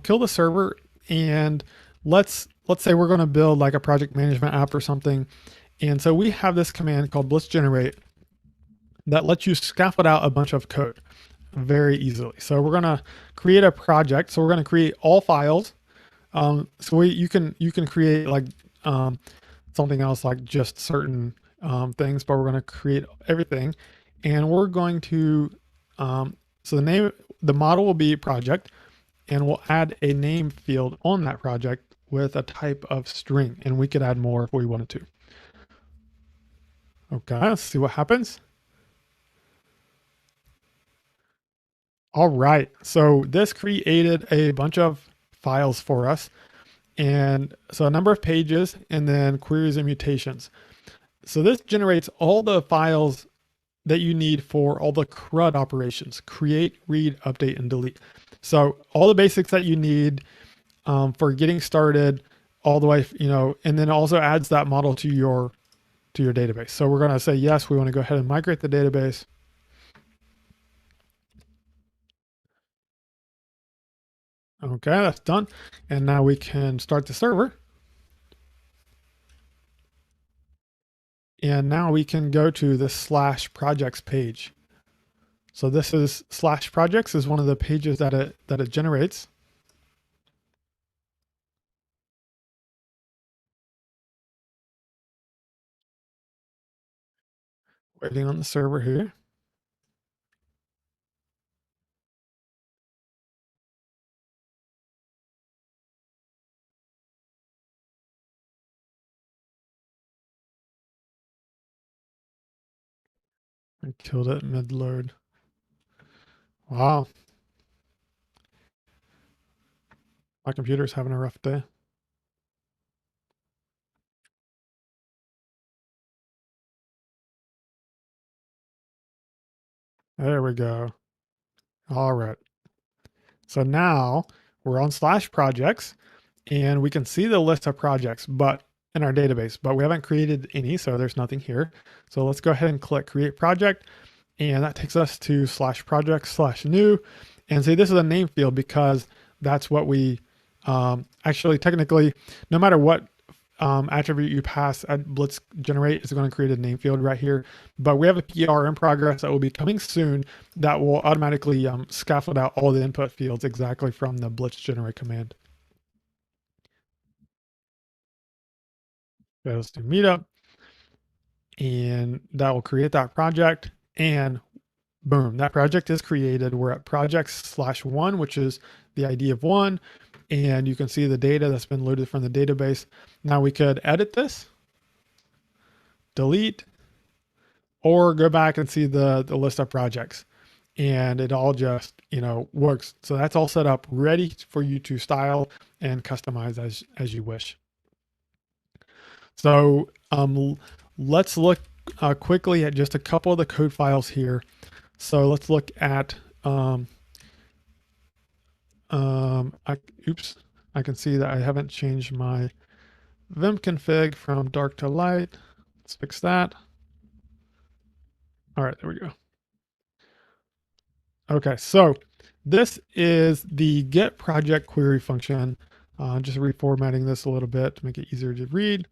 kill the server, and let's say we're going to build like a project management app or something. And so we have this command called blitz generate that lets you scaffold out a bunch of code very easily. So we're going to create a project. So we're going to create all files. So you can create like something else, like just certain things, but we're going to create everything. And we're going to, so the model will be project, and we'll add a name field on that project with a type of string. And we could add more if we wanted to. Okay, let's see what happens. All right, so this created a bunch of files for us. And so a number of pages, and then queries and mutations. So this generates all the files that you need for all the CRUD operations: create, read, update, and delete. So all the basics that you need for getting started all the way, and then also adds that model to your database. So we're going to say, yes, we want to go ahead and migrate the database. Okay, that's done. And now we can start the server. And now we can go to the /projects page. So this is /projects is one of the pages that it generates. Waiting on the server here. I killed it mid-load. Wow. My computer's having a rough day. There we go. All right. So now we're on /projects, and we can see the list of projects but in our database, but we haven't created any, so there's nothing here. So let's go ahead and click create project, and that takes us to /projects/new, and say this is a name field because that's what we actually technically, no matter what attribute you pass at blitz generate, is going to create a name field right here. But we have a PR in progress that will be coming soon that will automatically scaffold out all the input fields exactly from the blitz generate command. So let's do Meetup, and that will create that project, and boom, that project is created. We're at projects/1, which is the ID of 1, and you can see the data that's been loaded from the database. Now we could edit this, delete, or go back and see the list of projects, and it all just works. So that's all set up, ready for you to style and customize as you wish. So let's look quickly at just a couple of the code files here. So let's look at oops, I can see that I haven't changed my Vim config from dark to light. Let's fix that. All right, there we go. Okay, so this is the get project query function. Just reformatting this a little bit to make it easier to read.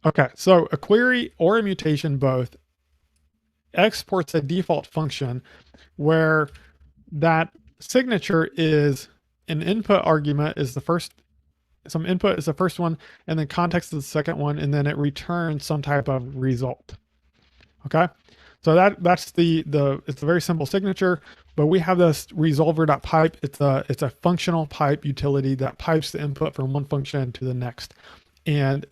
Okay, so a query or a mutation both exports a default function where that signature is an input argument is the first, some input is the first one, and then context is the second one, and then it returns some type of result. Okay, so that's it's a very simple signature, but we have this resolver.pipe. It's a functional pipe utility that pipes the input from one function to the next. And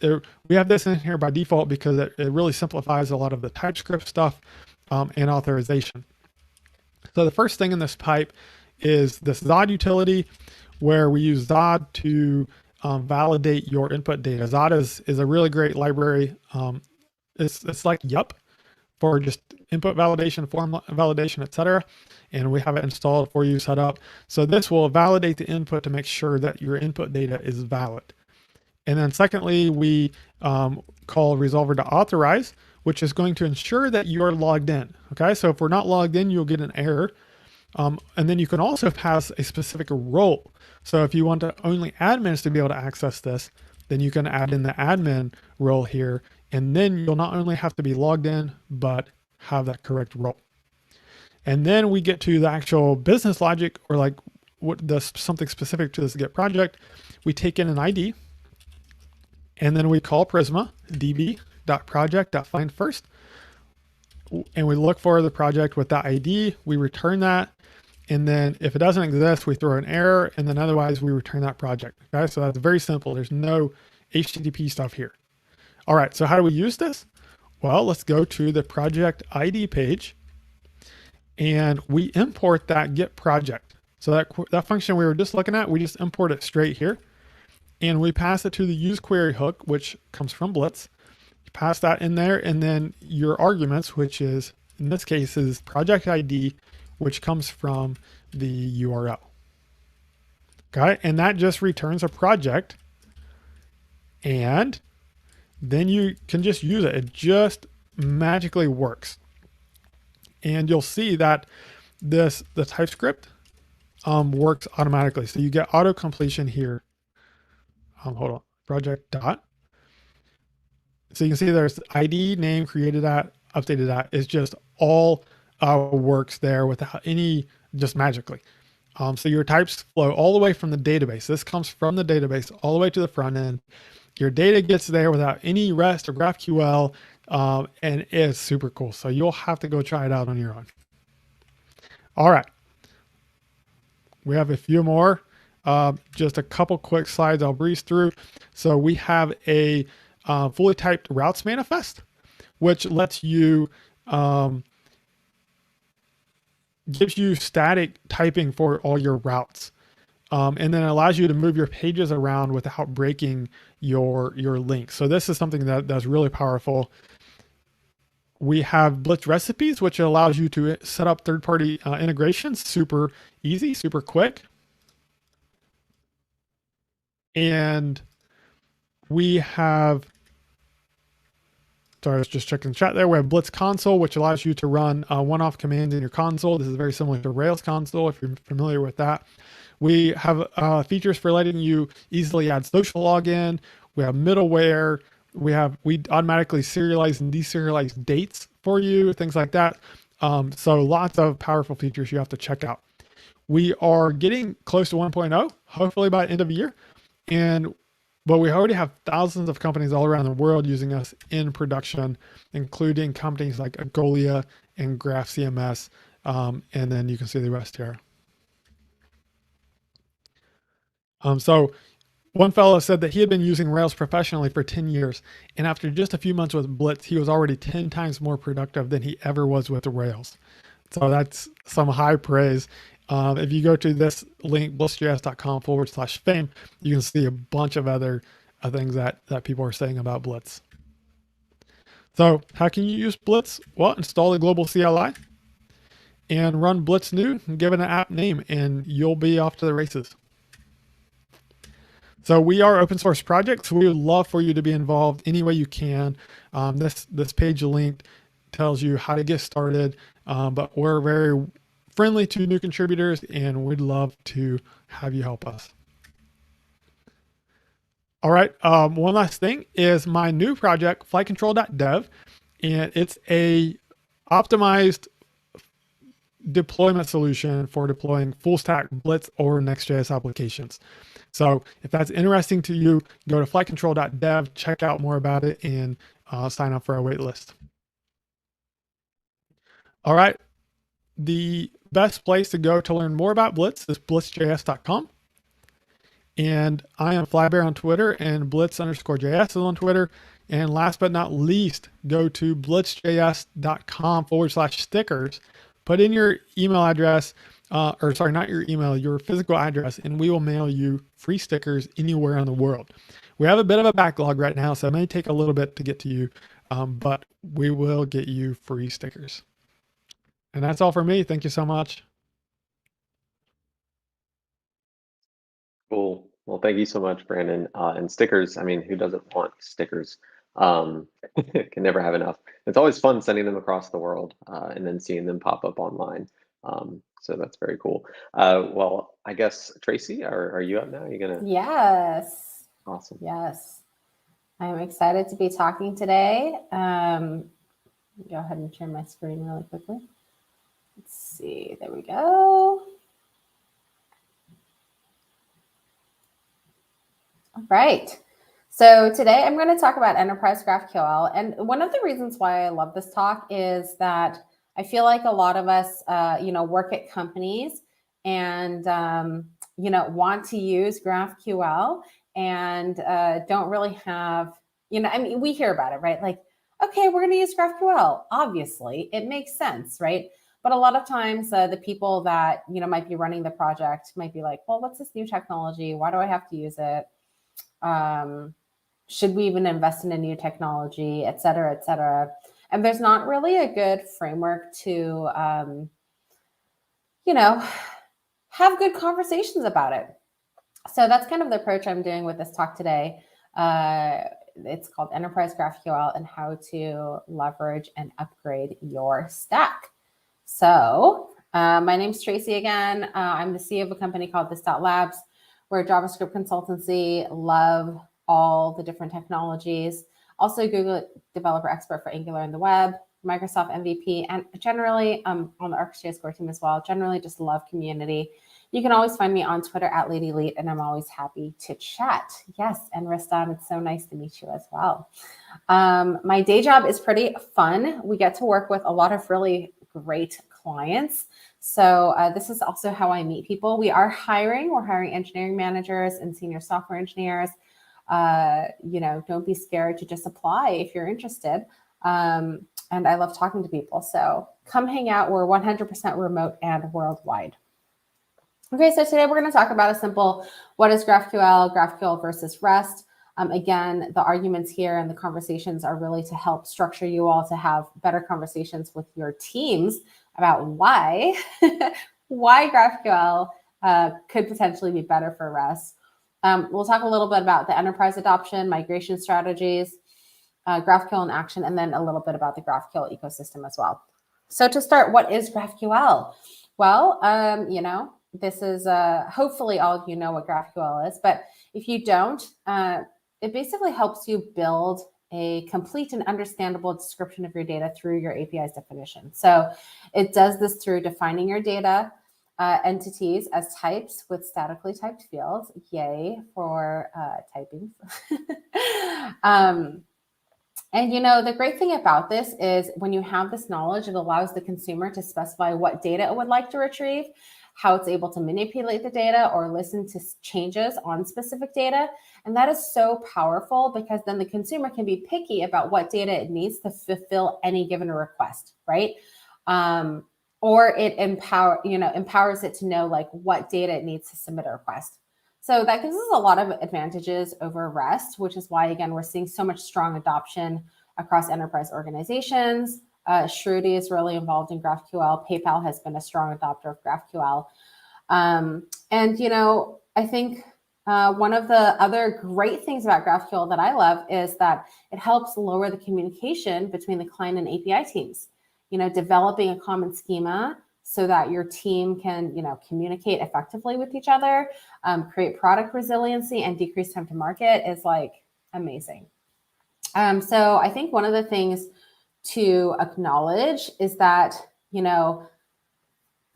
we have this in here by default because it really simplifies a lot of the TypeScript stuff and authorization. So the first thing in this pipe is this Zod utility, where we use Zod to validate your input data. Zod is a really great library. It's like Yup for just input validation, form validation, etc. And we have it installed for you, set up. So this will validate the input to make sure that your input data is valid. And then secondly, we call resolver.authorize, which is going to ensure that you are logged in. Okay, so if we're not logged in, you'll get an error. And then you can also pass a specific role. So if you want only admins to be able to access this, then you can add in the admin role here. And then you'll not only have to be logged in, but have that correct role. And then we get to the actual business logic, or like something specific to this Git project. We take in an ID, and then we call Prisma db.project.find first. And we look for the project with that ID. We return that. And then if it doesn't exist, we throw an error, and then otherwise we return that project. Okay, so that's very simple. There's no HTTP stuff here. All right, so how do we use this? Well, let's go to the project ID page, and we import that Git project. So that function we were just looking at, we just import it straight here, and we pass it to the use query hook, which comes from Blitz. You pass that in there, and then your arguments, which is, in this case, is project ID, which comes from the URL. Okay, and that just returns a project, and then you can just use it. It just magically works. And you'll see that the TypeScript works automatically. So you get auto completion here. Hold on, project dot. So you can see there's ID, name, created at, updated at. It's just all works there without any, just magically. So your types flow all the way from the database. This comes from the database all the way to the front end. Your data gets there without any REST or GraphQL, and it's super cool. So you'll have to go try it out on your own. All right. We have a few more, just a couple quick slides I'll breeze through. So we have a fully typed routes manifest, which lets you, gives you static typing for all your routes. And then it allows you to move your pages around without breaking your link. So this is something that's really powerful. We have Blitz recipes, which allows you to set up third-party integrations, super easy, super quick. And we have, sorry, I was just checking the chat there. We have Blitz console, which allows you to run one-off commands in your console. This is very similar to Rails console, if you're familiar with that. We have features for letting you easily add social login. We have middleware. We automatically serialize and deserialize dates for you, things like that. So lots of powerful features you have to check out. We are getting close to 1.0, hopefully by the end of the year. But we already have thousands of companies all around the world using us in production, including companies like Agolia and GraphCMS. And then you can see the rest here. So one fellow said that he had been using Rails professionally for 10 years. And after just a few months with Blitz, he was already 10 times more productive than he ever was with Rails. So that's some high praise. If you go to this link, blitzjs.com/fame, you can see a bunch of other things that people are saying about Blitz. So how can you use Blitz? Well, install the global CLI and run Blitz new and give it an app name, and you'll be off to the races. So we are open source projects. We would love for you to be involved any way you can. This page link tells you how to get started, but we're very friendly to new contributors, and we'd love to have you help us. All right, one last thing is my new project, flightcontrol.dev, and it's a optimized deployment solution for deploying full stack Blitz or Next.js applications. So if that's interesting to you, go to flightcontrol.dev, check out more about it, and sign up for our wait list. All right. The best place to go to learn more about Blitz is blitzjs.com. And I am Flybear on Twitter, and blitz_js is on Twitter. And last but not least, go to blitzjs.com/stickers. Put in your email address, or sorry, not your email, your physical address, and we will mail you free stickers anywhere in the world. We have a bit of a backlog right now, so it may take a little bit to get to you, but we will get you free stickers. And that's all for me. Thank you so much. Cool. Well, thank you so much, Brandon. And stickers, I mean, who doesn't want stickers? Can never have enough. It's always fun sending them across the world and then seeing them pop up online. So that's very cool. Well, I guess, Tracy, are you up now? Are you gonna? Yes. Awesome. Yes. I'm excited to be talking today. Go ahead and share my screen really quickly. Let's see, there we go. All right. So today I'm going to talk about enterprise GraphQL. And one of the reasons why I love this talk is that I feel like a lot of us, work at companies and, want to use GraphQL and don't really have, we hear about it, right? Like, okay, we're going to use GraphQL. Obviously, it makes sense, right? But a lot of times the people that, might be running the project might be like, well, what's this new technology? Why do I have to use it? Should we even invest in a new technology, et cetera, et cetera? And there's not really a good framework to, have good conversations about it. So that's kind of the approach I'm doing with this talk today. It's called Enterprise GraphQL and how to leverage and upgrade your stack. So my name's Tracy again. I'm the CEO of a company called This.Labs. We're a JavaScript consultancy, love all the different technologies. Also Google developer expert for Angular and the web, Microsoft MVP, and generally on the ArcsJS core team as well. Generally just love community. You can always find me on Twitter at LadyLeet, and I'm always happy to chat. Yes, and Ristan, it's so nice to meet you as well. My day job is pretty fun. We get to work with a lot of really great clients. So this is also how I meet people. We are hiring. We're hiring engineering managers and senior software engineers. Don't be scared to just apply if you're interested. And I love talking to people. So come hang out. We're 100% remote and worldwide. Okay, so today we're going to talk about a simple, what is GraphQL, GraphQL versus REST. Again, the arguments here and the conversations are really to help structure you all to have better conversations with your teams about why GraphQL could potentially be better for REST. We'll talk a little bit about the enterprise adoption, migration strategies, GraphQL in action, and then a little bit about the GraphQL ecosystem as well. So to start, what is GraphQL? Well, this is hopefully all of you know what GraphQL is, but if you don't, it basically helps you build a complete and understandable description of your data through your API's definition. So it does this through defining your data entities as types with statically typed fields. Yay for typing. And the great thing about this is when you have this knowledge, it allows the consumer to specify what data it would like to retrieve, how it's able to manipulate the data or listen to changes on specific data. And that is so powerful because then the consumer can be picky about what data it needs to fulfill any given request, right? Or it empowers it to know like what data it needs to submit a request. So that gives us a lot of advantages over REST, which is why, again, we're seeing so much strong adoption across enterprise organizations. Shruti is really involved in GraphQL. PayPal has been a strong adopter of GraphQL. I think one of the other great things about GraphQL that I love is that it helps lower the communication between the client and API teams. Developing a common schema so that your team can, communicate effectively with each other, create product resiliency, and decrease time to market is like amazing. So I think one of the things to acknowledge is that,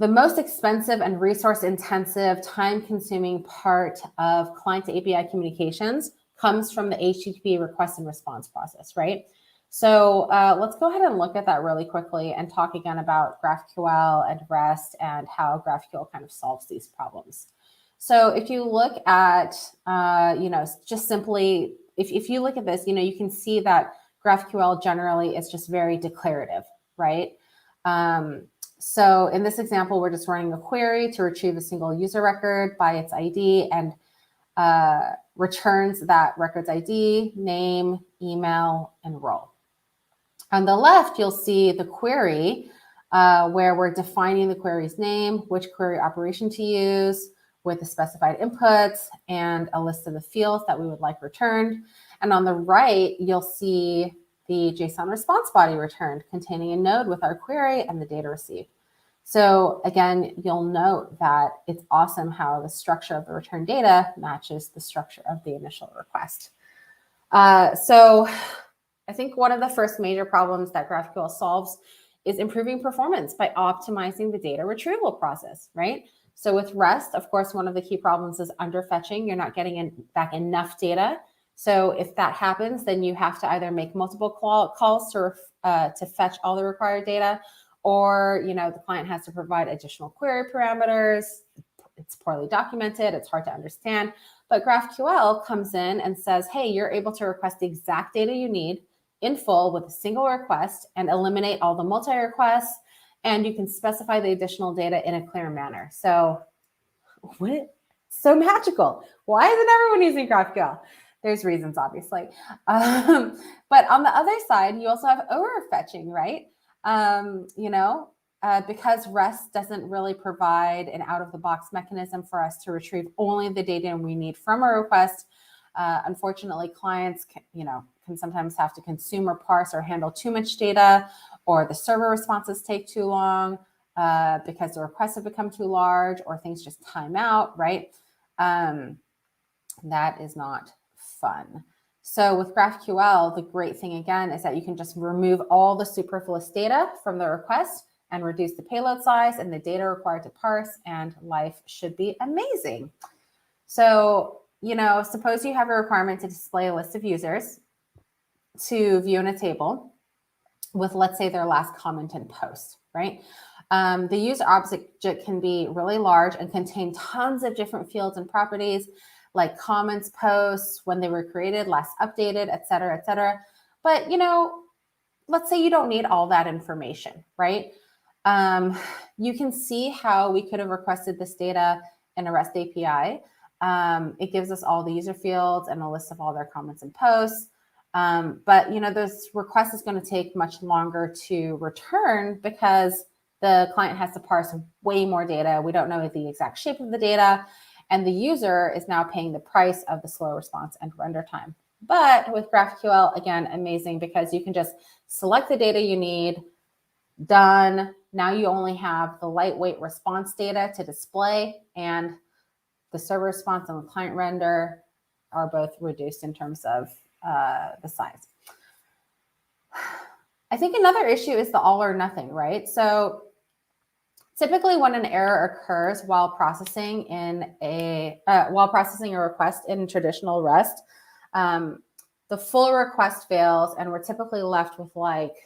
the most expensive and resource-intensive, time-consuming part of client-to-API communications comes from the HTTP request and response process, right? So let's go ahead and look at that really quickly and talk again about GraphQL and REST and how GraphQL kind of solves these problems. So if you look at, just simply, if you look at this, you can see that GraphQL generally is just very declarative, right? So in this example, we're just running a query to retrieve a single user record by its ID and returns that record's ID, name, email, and role. On the left, you'll see the query where we're defining the query's name, which query operation to use with the specified inputs and a list of the fields that we would like returned. And on the right, you'll see the JSON response body returned containing a node with our query and the data received. So again, you'll note that it's awesome how the structure of the return data matches the structure of the initial request. So I think one of the first major problems that GraphQL solves is improving performance by optimizing the data retrieval process, right? So with REST, of course, one of the key problems is underfetching. You're not getting back enough data. So if that happens, then you have to either make multiple calls to fetch all the required data, or the client has to provide additional query parameters. It's poorly documented. It's hard to understand. But GraphQL comes in and says, hey, you're able to request the exact data you need in full with a single request and eliminate all the multi-requests. And you can specify the additional data in a clear manner. So what? So magical. Why isn't everyone using GraphQL? There's reasons, obviously. But on the other side, you also have overfetching, right? Because REST doesn't really provide an out-of-the-box mechanism for us to retrieve only the data we need from a request. Unfortunately, clients can sometimes have to consume or parse or handle too much data, or the server responses take too long because the requests have become too large, or things just time out, right? That is not fun. So with GraphQL, the great thing again is that you can just remove all the superfluous data from the request and reduce the payload size and the data required to parse, and life should be amazing. So, suppose you have a requirement to display a list of users to view in a table with, let's say, their last comment and post, right? The user object can be really large and contain tons of different fields and properties like comments, posts, when they were created, last updated, et cetera, et cetera. But, let's say you don't need all that information, right? You can see how we could have requested this data in a REST API. It gives us all the user fields and a list of all their comments and posts. But this request is going to take much longer to return because the client has to parse way more data. We don't know the exact shape of the data, and the user is now paying the price of the slow response and render time. But with GraphQL, again, amazing, because you can just select the data you need, done. Now you only have the lightweight response data to display, and the server response and the client render are both reduced in terms of the size. I think another issue is the all or nothing, right? So typically when an error occurs while processing a request in traditional REST, the full request fails, and we're typically left with like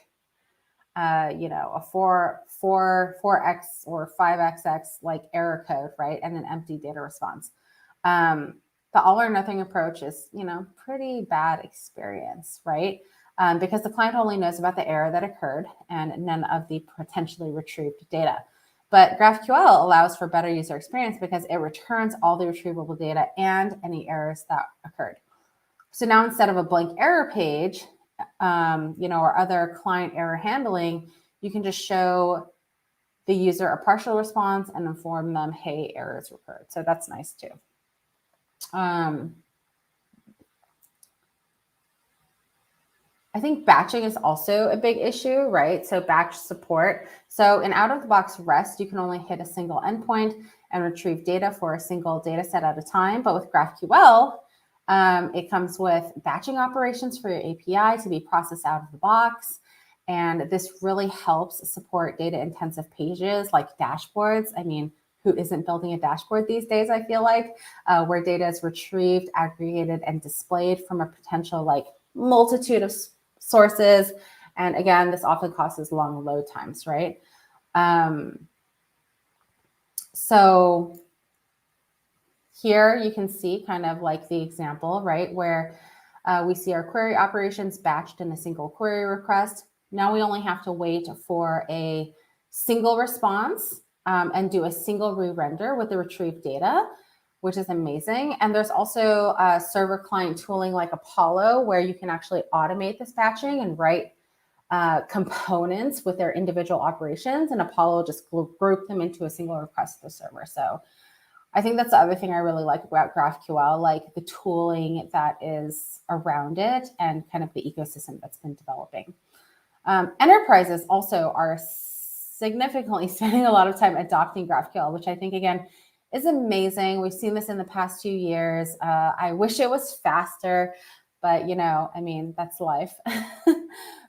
a 4x or 5xx like error code, right? And an empty data response. The all or nothing approach is, pretty bad experience, right? Because the client only knows about the error that occurred and none of the potentially retrieved data. But GraphQL allows for better user experience because it returns all the retrievable data and any errors that occurred. So now instead of a blank error page, or other client error handling, you can just show the user a partial response and inform them, hey, errors occurred. So that's nice too. I think batching is also a big issue, right? So batch support. So in out-of-the-box REST, you can only hit a single endpoint and retrieve data for a single data set at a time. But with GraphQL, it comes with batching operations for your API to be processed out of the box. And this really helps support data intensive pages like dashboards. I mean, who isn't building a dashboard these days, I feel like, where data is retrieved, aggregated, and displayed from a potential like multitude of sources. And again, this often causes long load times, right? So here you can see kind of like the example, right, where we see our query operations batched in a single query request. Now we only have to wait for a single response and do a single re-render with the retrieved data, which is amazing. And there's also server client tooling like Apollo, where you can actually automate this batching and write components with their individual operations, and Apollo just group them into a single request to the server. So I think that's the other thing I really like about GraphQL, like the tooling that is around it and kind of the ecosystem that's been developing. Enterprises also are significantly spending a lot of time adopting GraphQL, which I think, again, is amazing. We've seen this in the past few years. I wish it was faster, but, you know, I mean, that's life.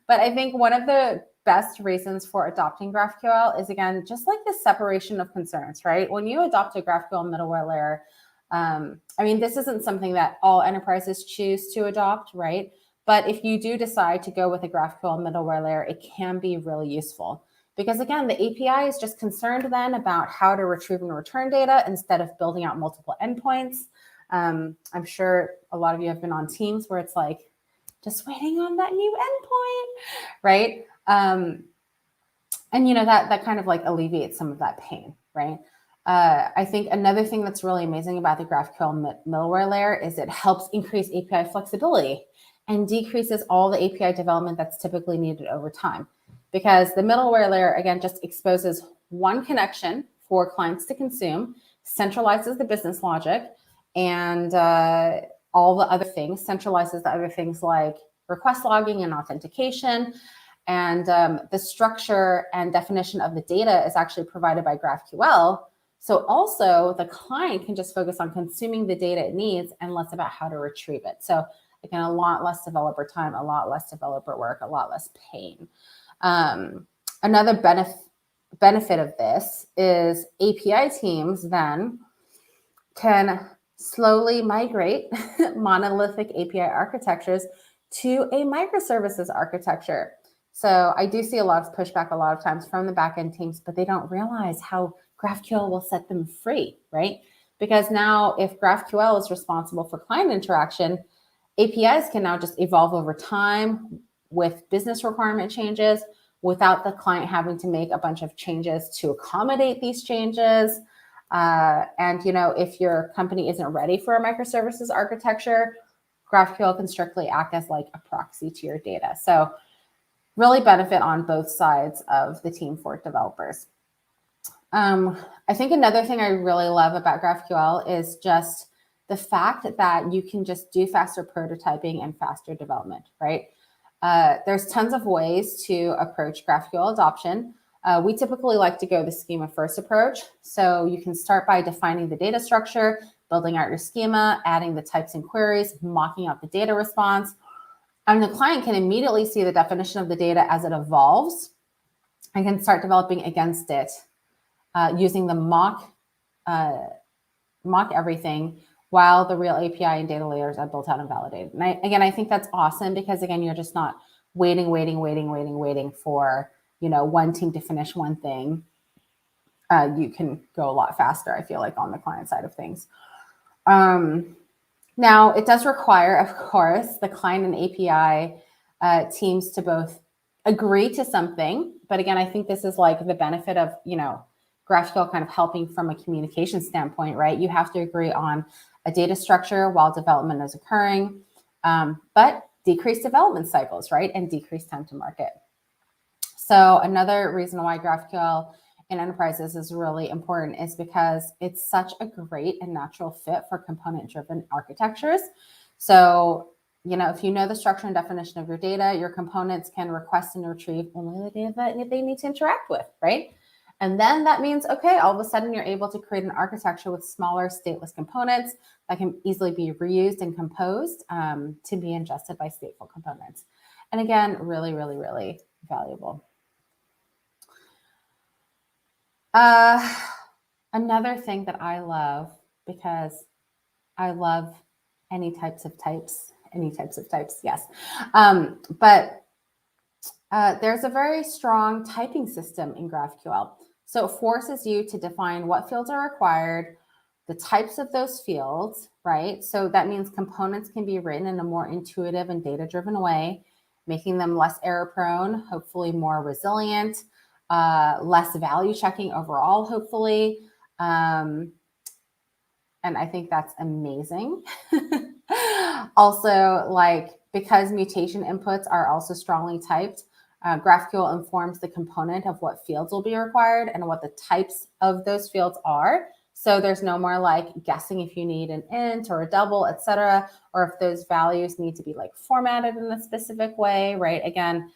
But I think one of the best reasons for adopting GraphQL is, again, just like the separation of concerns, right? When you adopt a GraphQL middleware layer, I mean, this isn't something that all enterprises choose to adopt, right? But if you do decide to go with a GraphQL middleware layer, it can be really useful. Because again, the API is just concerned then about how to retrieve and return data instead of building out multiple endpoints. I'm sure a lot of you have been on teams where it's like, just waiting on that new endpoint, right? And you know, that kind of like alleviates some of that pain, right? I think another thing that's really amazing about the GraphQL middleware layer is it helps increase API flexibility and decreases all the API development that's typically needed over time. Because the middleware layer, again, just exposes one connection for clients to consume, centralizes the business logic, and all the other things, centralizes the other things like request logging and authentication. And the structure and definition of the data is actually provided by GraphQL. So also the client can just focus on consuming the data it needs and less about how to retrieve it. So again, a lot less developer time, a lot less developer work, a lot less pain. Another benefit of this is API teams then can slowly migrate monolithic API architectures to a microservices architecture. So I do see a lot of pushback a lot of times from the backend teams, but they don't realize how GraphQL will set them free, right? Because now if GraphQL is responsible for client interaction, APIs can now just evolve over time with business requirement changes without the client having to make a bunch of changes to accommodate these changes. And you know, if your company isn't ready for a microservices architecture, GraphQL can strictly act as like a proxy to your data. So really benefit on both sides of the team for developers. I think another thing I really love about GraphQL is just the fact that you can just do faster prototyping and faster development, right? There's tons of ways to approach GraphQL adoption. We typically like to go the schema first approach. So you can start by defining the data structure, building out your schema, adding the types and queries, mocking out the data response. And the client can immediately see the definition of the data as it evolves and can start developing against it using the mock everything while the real API and data layers are built out and validated. And I think that's awesome because, again, you're just not waiting for, you know, one team to finish one thing. You can go a lot faster, I feel like, on the client side of things. Now, it does require, of course, the client and API teams to both agree to something. But again, I think this is like the benefit of, you know, GraphQL kind of helping from a communication standpoint, right? You have to agree on a data structure while development is occurring, but decrease development cycles, right? And decrease time to market. So another reason why GraphQL in enterprises is really important is because it's such a great and natural fit for component-driven architectures. So, you know, if you know the structure and definition of your data, your components can request and retrieve only the data that they need to interact with, right? And then that means, okay, all of a sudden you're able to create an architecture with smaller stateless components that can easily be reused and composed to be ingested by stateful components. And again, really, really, really valuable. Another thing that I love, because I love any types of types, yes. But there's a very strong typing system in GraphQL. So it forces you to define what fields are required, the types of those fields, right? So that means components can be written in a more intuitive and data-driven way, making them less error-prone, hopefully more resilient, less value checking overall, hopefully. And I think that's amazing. Also, like, because mutation inputs are also strongly typed, GraphQL informs the component of what fields will be required and what the types of those fields are. So there's no more like guessing if you need an int or a double, etc., or if those values need to be like formatted in a specific way, right? Again,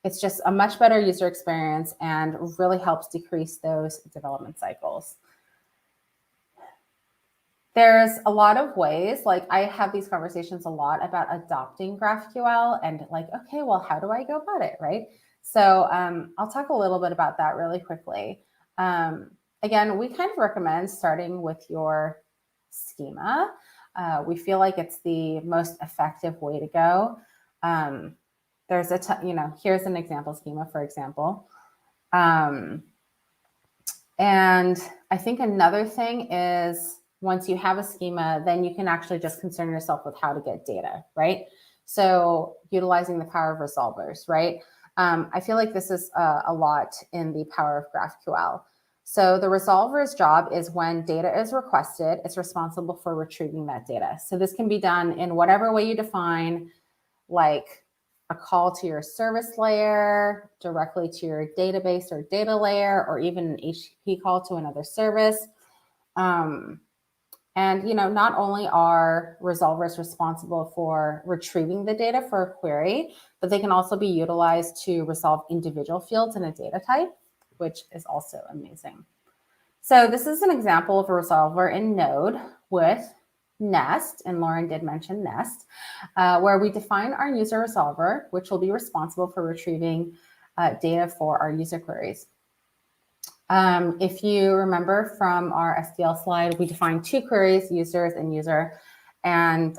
it's just a much better user experience and really helps decrease those development cycles. There's a lot of ways, like I have these conversations a lot about adopting GraphQL and like, okay, well, how do I go about it, right? So I'll talk a little bit about that really quickly. Again, we kind of recommend starting with your schema. We feel like it's the most effective way to go. There's here's an example schema, for example. And I think another thing is, once you have a schema, then you can actually just concern yourself with how to get data, right? So utilizing the power of resolvers, right? I feel like this is a lot in the power of GraphQL. So the resolver's job is when data is requested, it's responsible for retrieving that data. So this can be done in whatever way you define, like a call to your service layer, directly to your database or data layer, or even an HTTP call to another service. And not only are resolvers responsible for retrieving the data for a query, but they can also be utilized to resolve individual fields in a data type, which is also amazing. So this is an example of a resolver in Node with Nest, and Lauren did mention Nest, where we define our user resolver, which will be responsible for retrieving data for our user queries. If you remember from our SDL slide, we defined two queries, users and user. And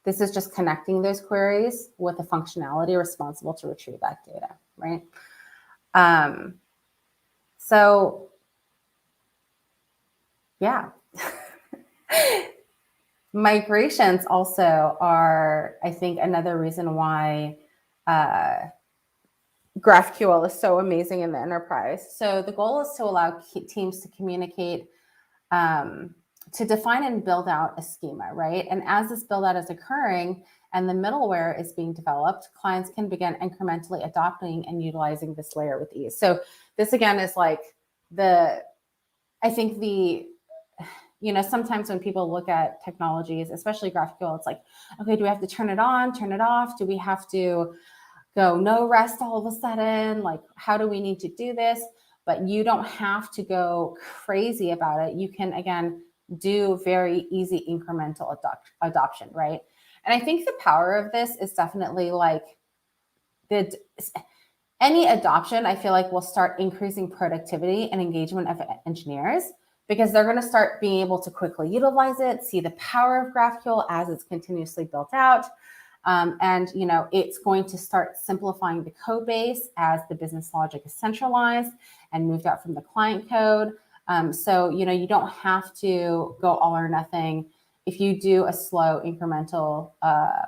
this is just connecting those queries with the functionality responsible to retrieve that data, right? So, yeah. Migrations also are, I think, another reason why GraphQL is so amazing in the enterprise. So the goal is to allow teams to communicate, to define and build out a schema, right? And as this build out is occurring and the middleware is being developed, clients can begin incrementally adopting and utilizing this layer with ease. So this again is like sometimes when people look at technologies, especially GraphQL, it's like, okay, do we have to turn it on, turn it off? Do we have to go no rest all of a sudden? Like, how do we need to do this? But you don't have to go crazy about it. You can, again, do very easy incremental adoption, right? And I think the power of this is definitely like any adoption, I feel like, will start increasing productivity and engagement of engineers, because they're going to start being able to quickly utilize it, see the power of GraphQL as it's continuously built out. And it's going to start simplifying the code base as the business logic is centralized and moved out from the client code. So you don't have to go all or nothing. If you do a slow incremental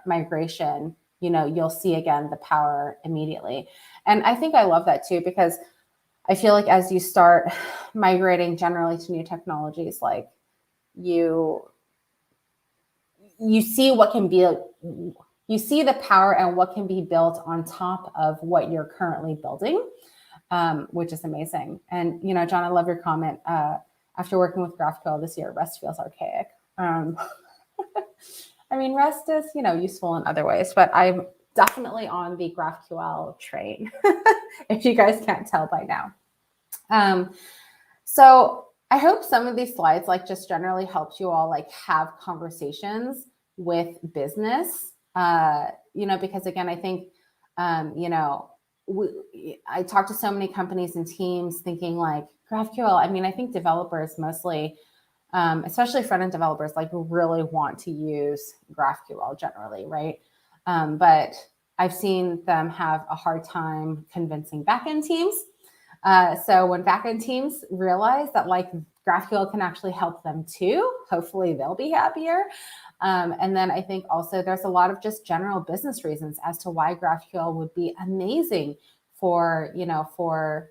migration, you'll see again the power immediately. And I think I love that too, because I feel like as you start migrating generally to new technologies, like you see what can be, you see the power and what can be built on top of what you're currently building, which is amazing. And, John, I love your comment. After working with GraphQL this year, REST feels archaic. I mean, REST is, useful in other ways, but I'm definitely on the GraphQL train, if you guys can't tell by now. So I hope some of these slides just generally helped you all have conversations with business, because again, I think You know, I talk to so many companies and teams thinking like GraphQL. I mean, I think developers mostly, especially front-end developers, like really want to use GraphQL generally, right? But I've seen them have a hard time convincing backend teams. So when backend teams realize that like GraphQL can actually help them too, hopefully they'll be happier. And then I think also there's a lot of just general business reasons as to why GraphQL would be amazing for, you know, for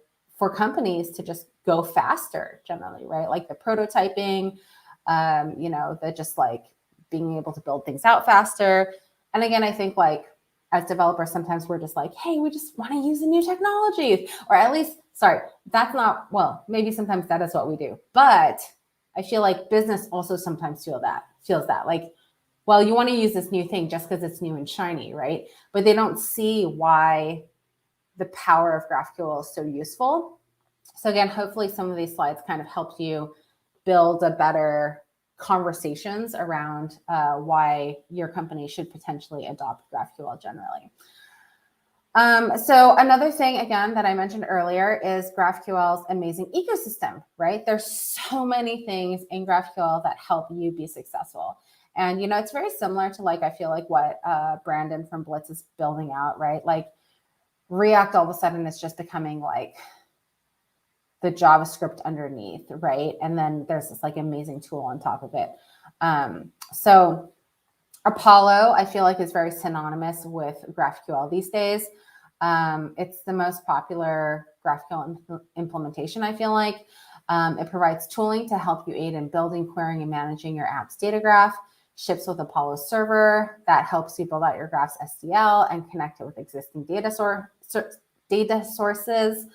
companies to just go faster generally, right? Like the prototyping, you know, the just like being able to build things out faster. And again, I think like as developers, sometimes we're just like, hey, we just want to use the new technologies, or at least, sorry, that's not, well, maybe sometimes that is what we do. But I feel like business also sometimes feels that like, well, you want to use this new thing just because it's new and shiny, right? But they don't see why the power of GraphQL is so useful. So again, hopefully some of these slides kind of helped you build a better conversations around why your company should potentially adopt GraphQL generally. So another thing, again, that I mentioned earlier is GraphQL's amazing ecosystem, right? There's so many things in GraphQL that help you be successful. And, you know, it's very similar to like, I feel like what Brandon from Blitz is building out, right? Like React all of a sudden is just becoming like the JavaScript underneath, right? And then there's this like amazing tool on top of it. So Apollo, I feel like, is very synonymous with GraphQL these days. It's the most popular GraphQL implementation, I feel like. It provides tooling to help you aid in building, querying, and managing your app's data graph. Ships with Apollo server that helps you build out your graph's SDL and connect it with existing data sources.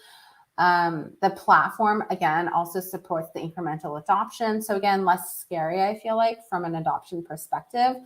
The platform, again, also supports the incremental adoption. So again, less scary, I feel like, from an adoption perspective.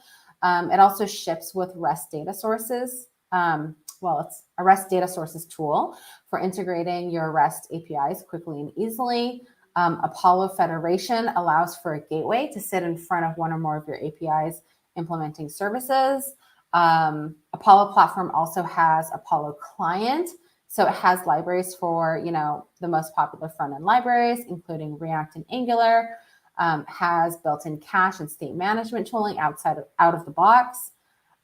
It also ships with REST data sources. Well, it's a REST data sources tool for integrating your REST APIs quickly and easily. Apollo Federation allows for a gateway to sit in front of one or more of your APIs implementing services. Apollo platform also has Apollo Client. So it has libraries for, you know, the most popular front-end libraries, including React and Angular. Has built-in cache and state management tooling out of the box.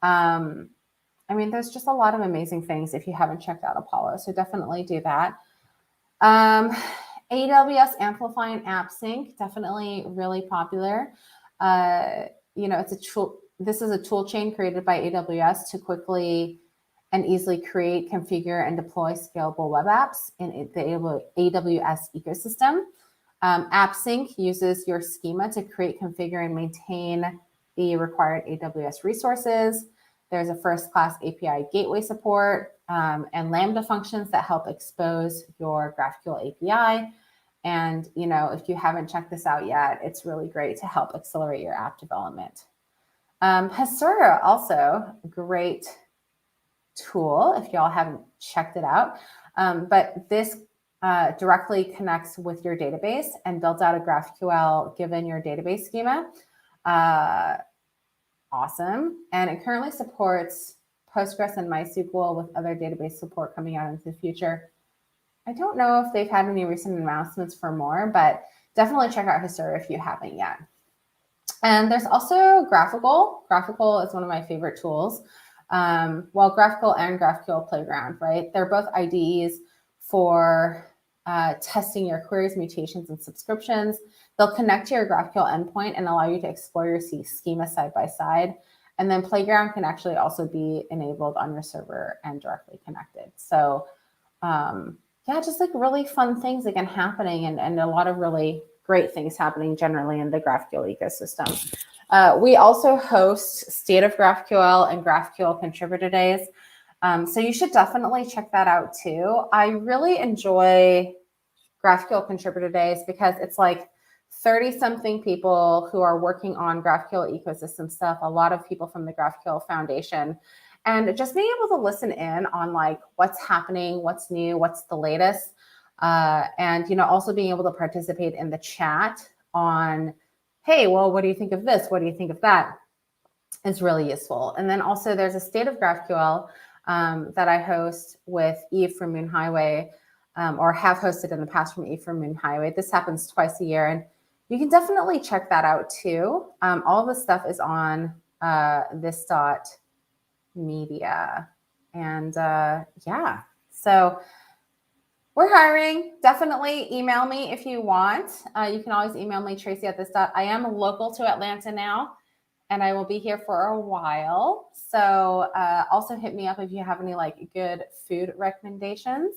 I mean, there's just a lot of amazing things if you haven't checked out Apollo, so definitely do that. AWS Amplify and AppSync, definitely really popular. You know, it's a tool. This is a tool chain created by AWS to quickly and easily create, configure, and deploy scalable web apps in the AWS ecosystem. AppSync uses your schema to create, configure, and maintain the required AWS resources. There's a first-class API gateway support and Lambda functions that help expose your GraphQL API. And, you know, if you haven't checked this out yet, it's really great to help accelerate your app development. Hasura, also a great tool if y'all haven't checked it out. But this directly connects with your database and builds out a GraphQL given your database schema. Awesome. And it currently supports Postgres and MySQL with other database support coming out into the future. I don't know if they've had any recent announcements for more, but definitely check out Hasura if you haven't yet. And there's also Graphql. Graphql is one of my favorite tools. Well, Graphql and GraphQL Playground, right? They're both IDEs for testing your queries, mutations, and subscriptions. They'll connect to your GraphQL endpoint and allow you to explore your schema side by side. And then Playground can actually also be enabled on your server and directly connected. So yeah, just like really fun things again happening and a lot of really great things happening generally in the GraphQL ecosystem. We also host State of GraphQL and GraphQL Contributor Days. So you should definitely check that out too. I really enjoy GraphQL Contributor Days because it's like 30-something people who are working on GraphQL ecosystem stuff, a lot of people from the GraphQL Foundation, and just being able to listen in on like what's happening, what's new, what's the latest, and you know, also being able to participate in the chat on, hey, well, what do you think of this? What do you think of that? Is really useful. And then also there's a State of GraphQL that I host with Eve from Moon Highway, or have hosted in the past from Eve from Moon Highway. This happens twice a year, and you can definitely check that out too. All the stuff is on this.media. And yeah, so we're hiring. Definitely email me if you want. You can always email me, Tracy at this. I am local to Atlanta now, and I will be here for a while. So also hit me up if you have any like good food recommendations,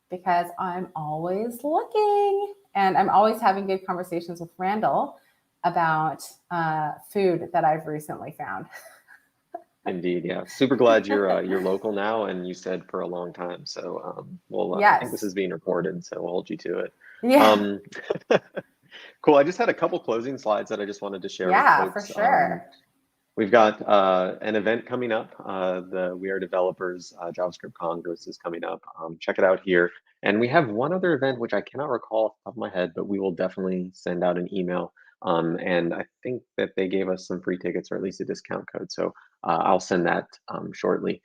because I'm always looking, and I'm always having good conversations with Randall about food that I've recently found. Indeed, yeah. Super glad you're local now, and you said for a long time. So I Yes. think this is being recorded, so we'll hold you to it. Yeah. Cool. I just had a couple closing slides that I just wanted to share Yeah, with folks. for sure. We've got an event coming up. The We Are Developers JavaScript Congress is coming up. Check it out here. And we have one other event, which I cannot recall off the top of my head, but we will definitely send out an email. And I think that they gave us some free tickets, or at least a discount code. So I'll send that shortly.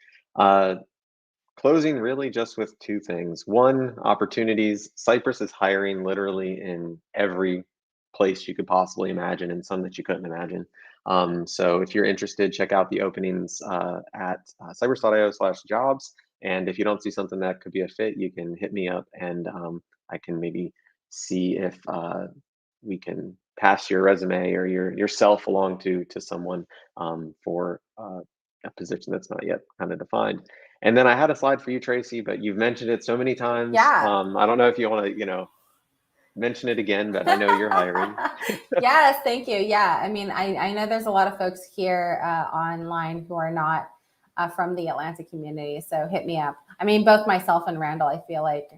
Closing really just with two things. One, opportunities. Cypress is hiring literally in every place you could possibly imagine, and some that you couldn't imagine. So if you're interested, check out the openings at cypress.io/jobs. And if you don't see something that could be a fit, you can hit me up, and I can maybe see if we can pass your resume or yourself along to someone for a position that's not yet kind of defined. And then I had a slide for you, Tracy, but you've mentioned it so many times. Yeah. I don't know if you want to, mention it again, but I know you're hiring. Yes, thank you. Yeah, I mean, I know there's a lot of folks here online who are not from the Atlanta community, so hit me up. I mean, both myself and Randall, I feel like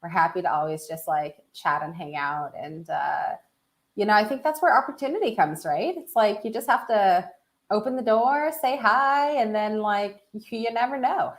we're happy to always just like chat and hang out. And, I think that's where opportunity comes, right? It's like you just have to open the door, say hi, and then like you never know.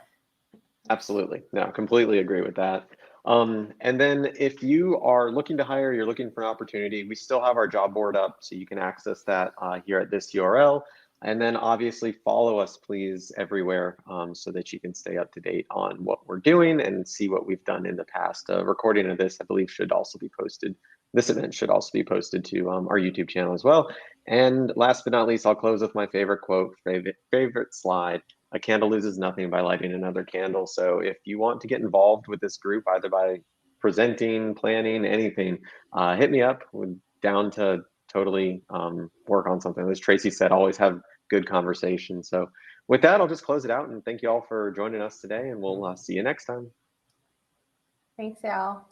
Absolutely. No, completely agree with that. And then if you are looking to hire, you're looking for an opportunity, we still have our job board up, so you can access that here at this URL. And then obviously follow us, please, everywhere, so that you can stay up to date on what we're doing and see what we've done in the past. Recording of this, I believe, should also be posted. This event should also be posted to our YouTube channel as well. And last but not least, I'll close with my favorite quote, favorite slide. A candle loses nothing by lighting another candle. So if you want to get involved with this group, either by presenting, planning, anything, hit me up. We're down to totally work on something. As Tracy said, always have good conversation. So with that, I'll just close it out, and thank you all for joining us today, and we'll see you next time. Thanks, y'all.